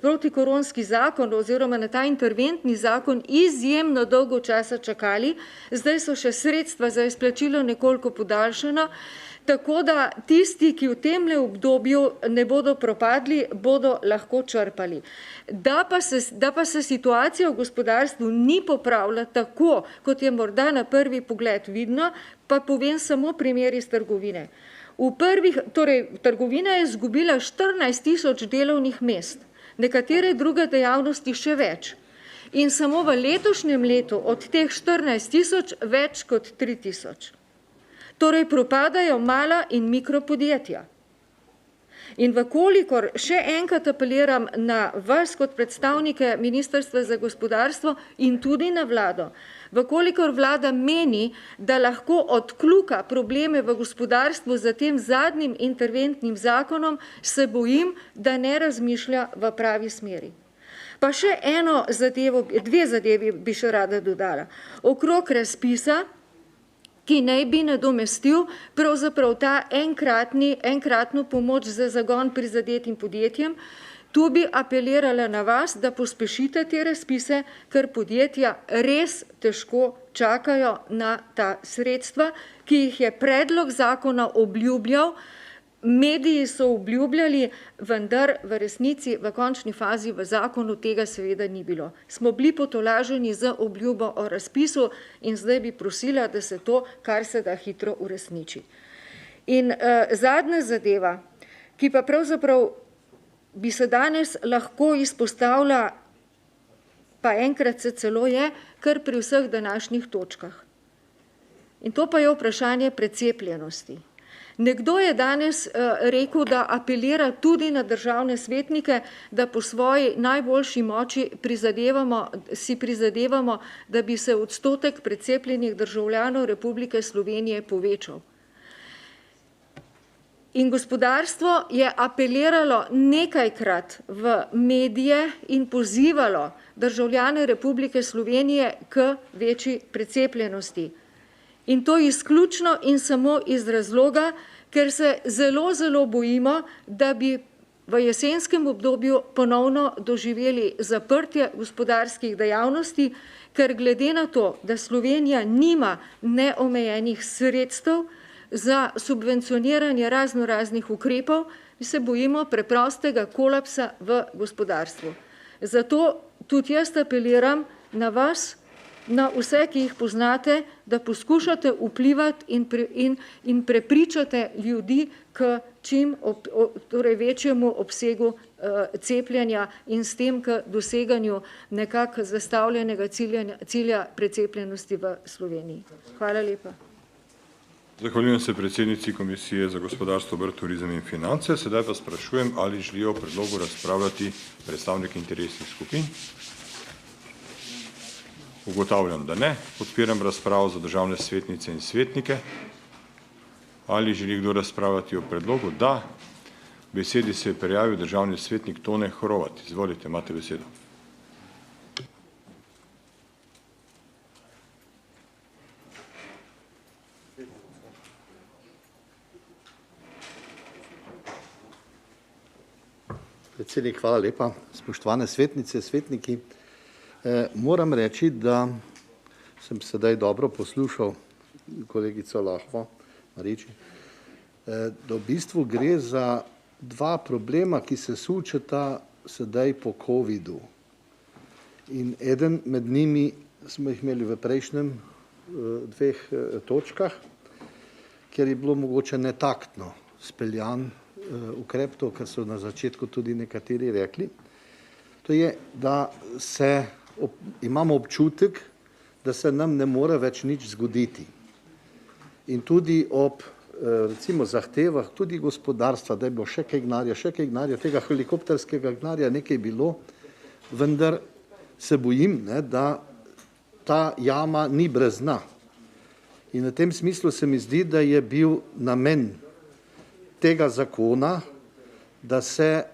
protikoronski zakon oziroma na ta interventni zakon izjemno dolgo časa čakali, zdaj so še sredstva za izplačilo nekoliko podaljšana, tako da tisti, ki v temle obdobju ne bodo propadli, bodo lahko črpali. Da pa se situacija v gospodarstvu ni popravila tako, kot je morda na prvi pogled vidno, pa povem samo primer iz trgovine. Trgovina je izgubila 14.000 delovnih mest, nekatere druge dejavnosti še več. In samo v letošnjem letu od teh 14.000 več kot 3.000. Torej propadajo mala in mikropodjetja. In vkolikor še enkrat apeliram na vas kot predstavnike Ministrstva za gospodarstvo in tudi na vlado, vkolikor vlada meni, da lahko odkljuka probleme v gospodarstvu za tem zadnjim interventnim zakonom, se bojim, da ne razmišlja v pravi smeri. Pa še dve zadevi bi še rada dodala. Okrog razpisa, ki naj bi nadomestil pravzaprav ta enkratno pomoč za zagon prizadetim podjetjem, tu bi apelirala na vas, da pospešite te razpise, ker podjetja res težko čakajo na ta sredstva, ki jih je predlog zakona obljubljal, mediji so obljubljali, vendar v resnici v končni fazi v zakonu tega seveda ni bilo. Smo bili potolaženi z obljubo o razpisu in zdaj bi prosila, da se to kar se da hitro uresniči. In zadnja zadeva, ki pa pravzaprav bi se danes lahko izpostavila, pa enkrat se celo je, kar pri vseh današnjih točkah. In to pa je vprašanje precepljenosti. Nekdo je danes rekel, da apelira tudi na državne svetnike, da po svoji najboljši moči si prizadevamo, da bi se odstotek precepljenih državljanov Republike Slovenije povečal. In gospodarstvo je apeliralo nekajkrat v medije in pozivalo državljane Republike Slovenije k večji precepljenosti. In to izključno in samo iz razloga, ker se zelo, zelo bojimo, da bi v jesenskem obdobju ponovno doživeli zaprtje gospodarskih dejavnosti, ker glede na to, da Slovenija nima neomejenih sredstev za subvencioniranje raznoraznih ukrepov, se bojimo preprostega kolapsa v gospodarstvu. Zato tudi jaz apeliram na vas, na vse, ki jih poznate, da poskušate vplivati in prepričate ljudi k čim večjemu obsegu cepljenja in s tem k doseganju nekako zastavljenega cilja precepljenosti v Sloveniji. Hvala lepa. Zahvaljujem se predsednici Komisije za gospodarstvo, obrt, turizem in finance. Sedaj pa sprašujem, ali želijo o predlogu razpravljati predstavniki interesnih skupin. Ugotavljam, da ne. Odpiram razpravo za državne svetnice in svetnike. Ali želi kdo razpravljati o predlogu? Da. Besedi se je prijavil državni svetnik Tone Horovat. Izvolite, imate besedo. Predsednik, hvala lepa. Spoštovane svetnice, svetniki. Moram reči, da sem sedaj dobro poslušal kolegico Lahvo Mariči, da v bistvu gre za dva problema, ki se sučeta sedaj po covidu. In eden med njimi smo jih imeli v prejšnjem dveh točkah, kjer je bilo mogoče netaktno speljan ukrep, to, kar so na začetku tudi nekateri rekli. To je, da imamo občutek, da se nam ne more več nič zgoditi. In tudi ob recimo zahtevah tudi gospodarstva, da je bilo še kaj gnarja, tega helikopterskega gnarja nekaj bilo, vendar se bojim, da ta jama ni brez dna. In v tem smislu se mi zdi, da je bil namen tega zakona, da se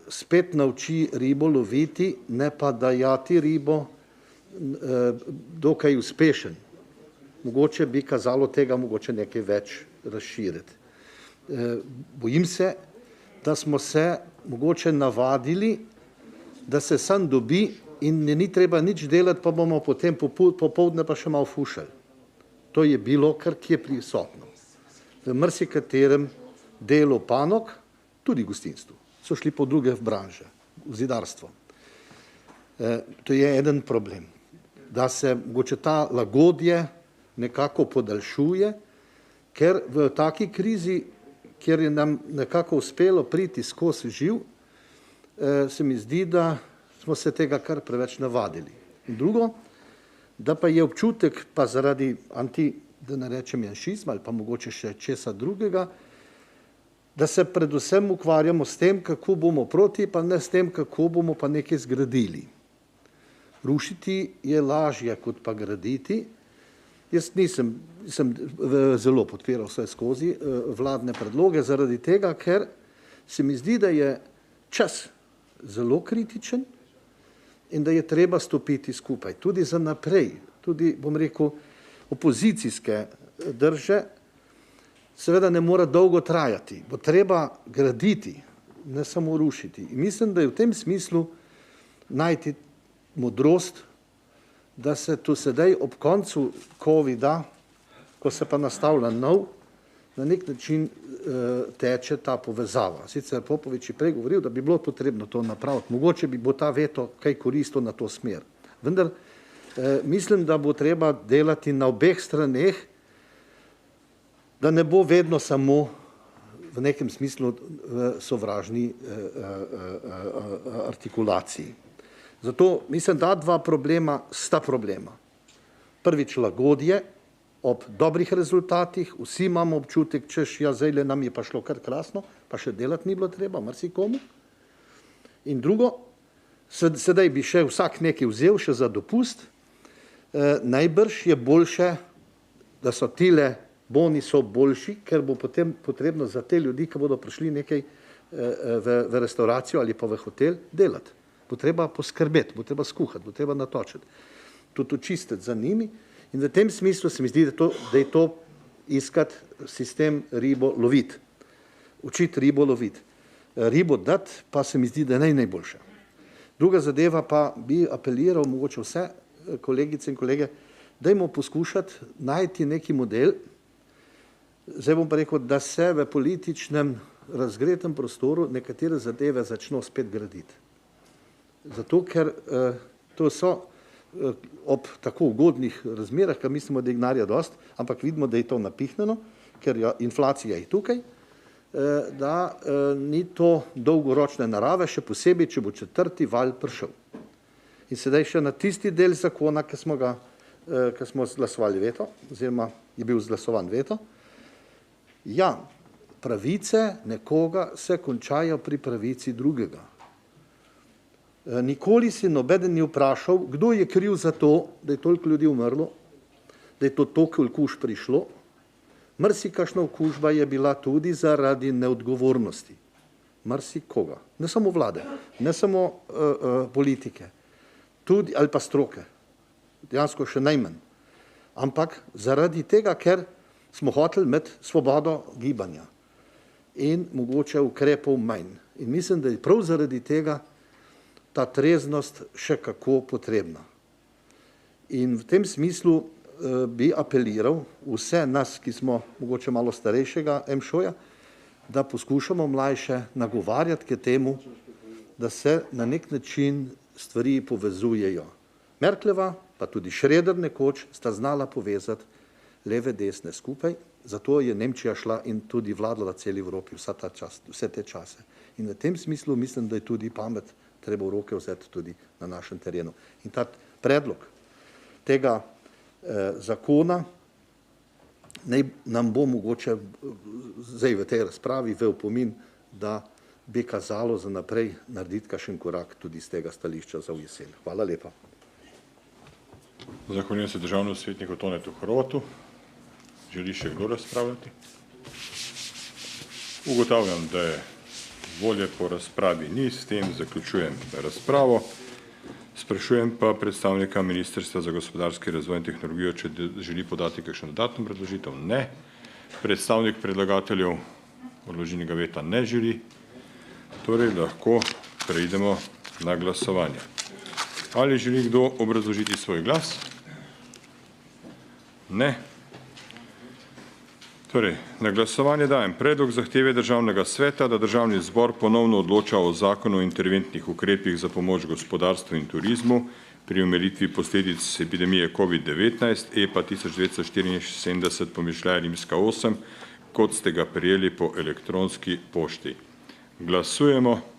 spet nauči ribo loviti, ne pa dajati ribo, dokaj uspešen. Mogoče bi kazalo tega mogoče nekaj več razširiti. Bojim se, da smo se mogoče navadili, da se sam dobi in ni treba nič delati, pa bomo potem popoldne pa še malo fušali. To je bilo kar kje prisotno. V marsikaterem delu panog, tudi gostinstvu, so šli po druge branže, v zidarstvo. To je eden problem, da se mogoče ta lagodje nekako podaljšuje, ker v taki krizi, kjer je nam nekako uspelo priti skozi živ, se mi zdi, da smo se tega kar preveč navadili. In drugo, da pa je občutek pa zaradi da ne rečem janšizma ali pa mogoče še česa drugega, da se predvsem ukvarjamo s tem, kako bomo proti, pa ne s tem, kako bomo pa nekaj zgradili. Rušiti je lažje, kot pa graditi. Jaz nisem zelo podpiral vse skozi vladne predloge zaradi tega, ker se mi zdi, da je čas zelo kritičen in da je treba stopiti skupaj. Tudi za naprej, tudi, bom rekel, opozicijske drže, seveda ne mora dolgo trajati, bo treba graditi, ne samo rušiti. In mislim, da je v tem smislu najti modrost, da se tu sedaj ob koncu covida, ko se pa nastavlja nov, na nek način teče ta povezava. Sicer Popovič je prej govoril, da bi bilo potrebno to napraviti, mogoče bi bo ta veto kaj koristil na to smer. Vendar mislim, da bo treba delati na obeh straneh, da ne bo vedno samo v nekem smislu v sovražni artikulaciji. Zato mislim, da dva problema sta problema. Prvič lagodje ob dobrih rezultatih, vsi imamo občutek, češ, ja, zdajle nam je pa šlo kar krasno, pa še delati ni bilo treba, marsikomu. In drugo, sedaj bi še vsak nekaj vzel še za dopust, najbrž je boljše, da so tile boni so boljši, ker bo potem potrebno za te ljudi, ki bodo prišli nekaj v restauracijo ali pa v hotel, delati. Bo treba poskrbeti, bo treba skuhati, bo treba natočiti, tudi očistiti za njimi. In v tem smislu se mi zdi, da je to iskati sistem ribo loviti. Učiti ribo loviti. Ribo dati pa se mi zdi, da je najboljša. Druga zadeva pa bi apeliral mogoče vse kolegice in kolege, dajmo poskušati najti neki model, zdaj bom pa rekel, da se v političnem razgretem prostoru nekatere zadeve začno spet graditi. Zato, ker to so ob tako ugodnih razmerah, ker mislimo, da je gnarja dost, ampak vidimo, da je to napihnjeno, ker inflacija je tukaj, da ni to dolgoročne narave, še posebej, če bo 4. val prišel. In sedaj še na tisti del zakona, ki smo izglasovali veto, oziroma je bil izglasovan veto. Ja, pravice nekoga se končajo pri pravici drugega. Nikoli si nobeden ni vprašal, kdo je kriv za to, da je toliko ljudi umrlo, da je to toliko okužb prišlo. Marsikakšna okužba je bila tudi zaradi neodgovornosti. Marsikoga. Ne samo vlade, ne samo politike, tudi ali pa stroke. Dejansko še najmanj. Ampak zaradi tega, ker smo hoteli imeti svobodo gibanja in mogoče ukrepov manj. In mislim, da je prav zaradi tega ta treznost še kako potrebna. In v tem smislu bi apeliral vse nas, ki smo mogoče malo starejšega MŠO-ja, da poskušamo mlajše nagovarjati k temu, da se na nek način stvari povezujejo. Merklova, pa tudi Schröder nekoč, sta znala povezati leve, desne skupaj, zato je Nemčija šla in tudi vladala celi Evropi vse te čase. In v tem smislu mislim, da je tudi pamet treba v roke vzeti tudi na našem terenu. In ta predlog tega zakona nam bo mogoče zdaj v tej razpravi v opomin, da bi kazalo za naprej narediti kakšen korak tudi z tega stališča za v jesen. Hvala lepa. Zahvaljujem se državnemu svetniku Tonetu Hrotu. Želi še kdo razpravljati? Ugotavljam, da je volje po razpravi ni, s tem zaključujem razpravo. Sprašujem pa predstavnika Ministrstva za gospodarski razvoj in tehnologijo, če želi podati kakšno dodatno predložitev. Ne. Predstavnik predlagateljev odložilnega veta ne želi. Torej lahko preidemo na glasovanje. Ali želi kdo obrazložiti svoj glas? Ne. Torej, na glasovanje dajem predlog zahteve Državnega sveta, da Državni zbor ponovno odloča o zakonu o interventnih ukrepih za pomoč gospodarstvu in turizmu pri omilitvi posledic epidemije COVID-19 EPA 1974/8, kot ste ga prejeli po elektronski pošti. Glasujemo.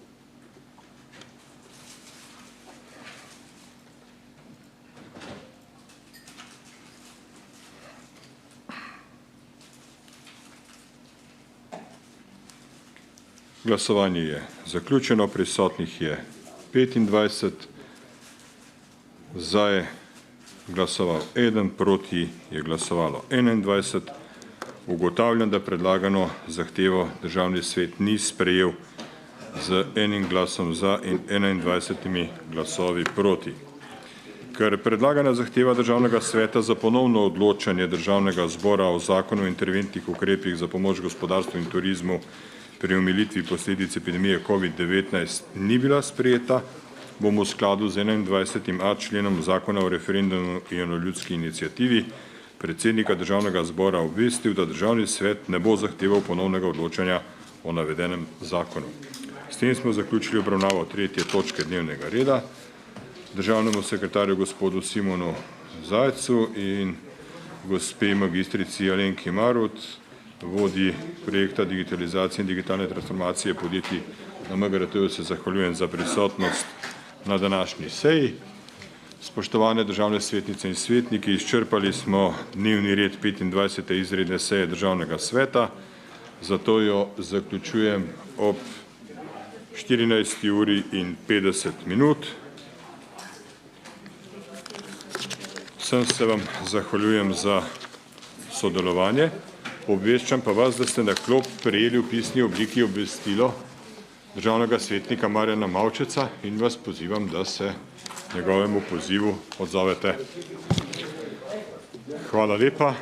Glasovanje je zaključeno, prisotnih je 25, za je glasoval 1, proti je glasovalo 21. Ugotavljam, da predlagano zahtevo Državni svet ni sprejel z enim glasom za in 21 glasovi proti. Ker predlagana zahteva Državnega sveta za ponovno odločanje Državnega zbora o zakonu o interventnih ukrepih za pomoč gospodarstvu in turizmu pri omilitvi posledic epidemije COVID-19 ni bila sprejeta, bomo v skladu z 21a členom zakona o referendumu in o ljudski iniciativi predsednika Državnega zbora obvestil, da Državni svet ne bo zahteval ponovnega odločanja o navedenem zakonu. S tem smo zaključili obravnavo 3. točke dnevnega reda. Državnemu sekretarju gospodu Simonu Zajcu in gospe magistrici Alenki Marut, vodji projekta digitalizacije in digitalne transformacije podjetij na MGRT-ju, se zahvaljujem za prisotnost na današnji seji. Spoštovane državne svetnice in svetniki, izčrpali smo dnevni red 25. izredne seje Državnega sveta, zato jo zaključujem ob 14:50. Vsem se vam zahvaljujem za sodelovanje. Obveščam pa vas, da ste na klop prejeli v pisni obliki obvestilo državnega svetnika Marjana Mavčeca in vas pozivam, da se njegovemu pozivu odzovete. Hvala lepa.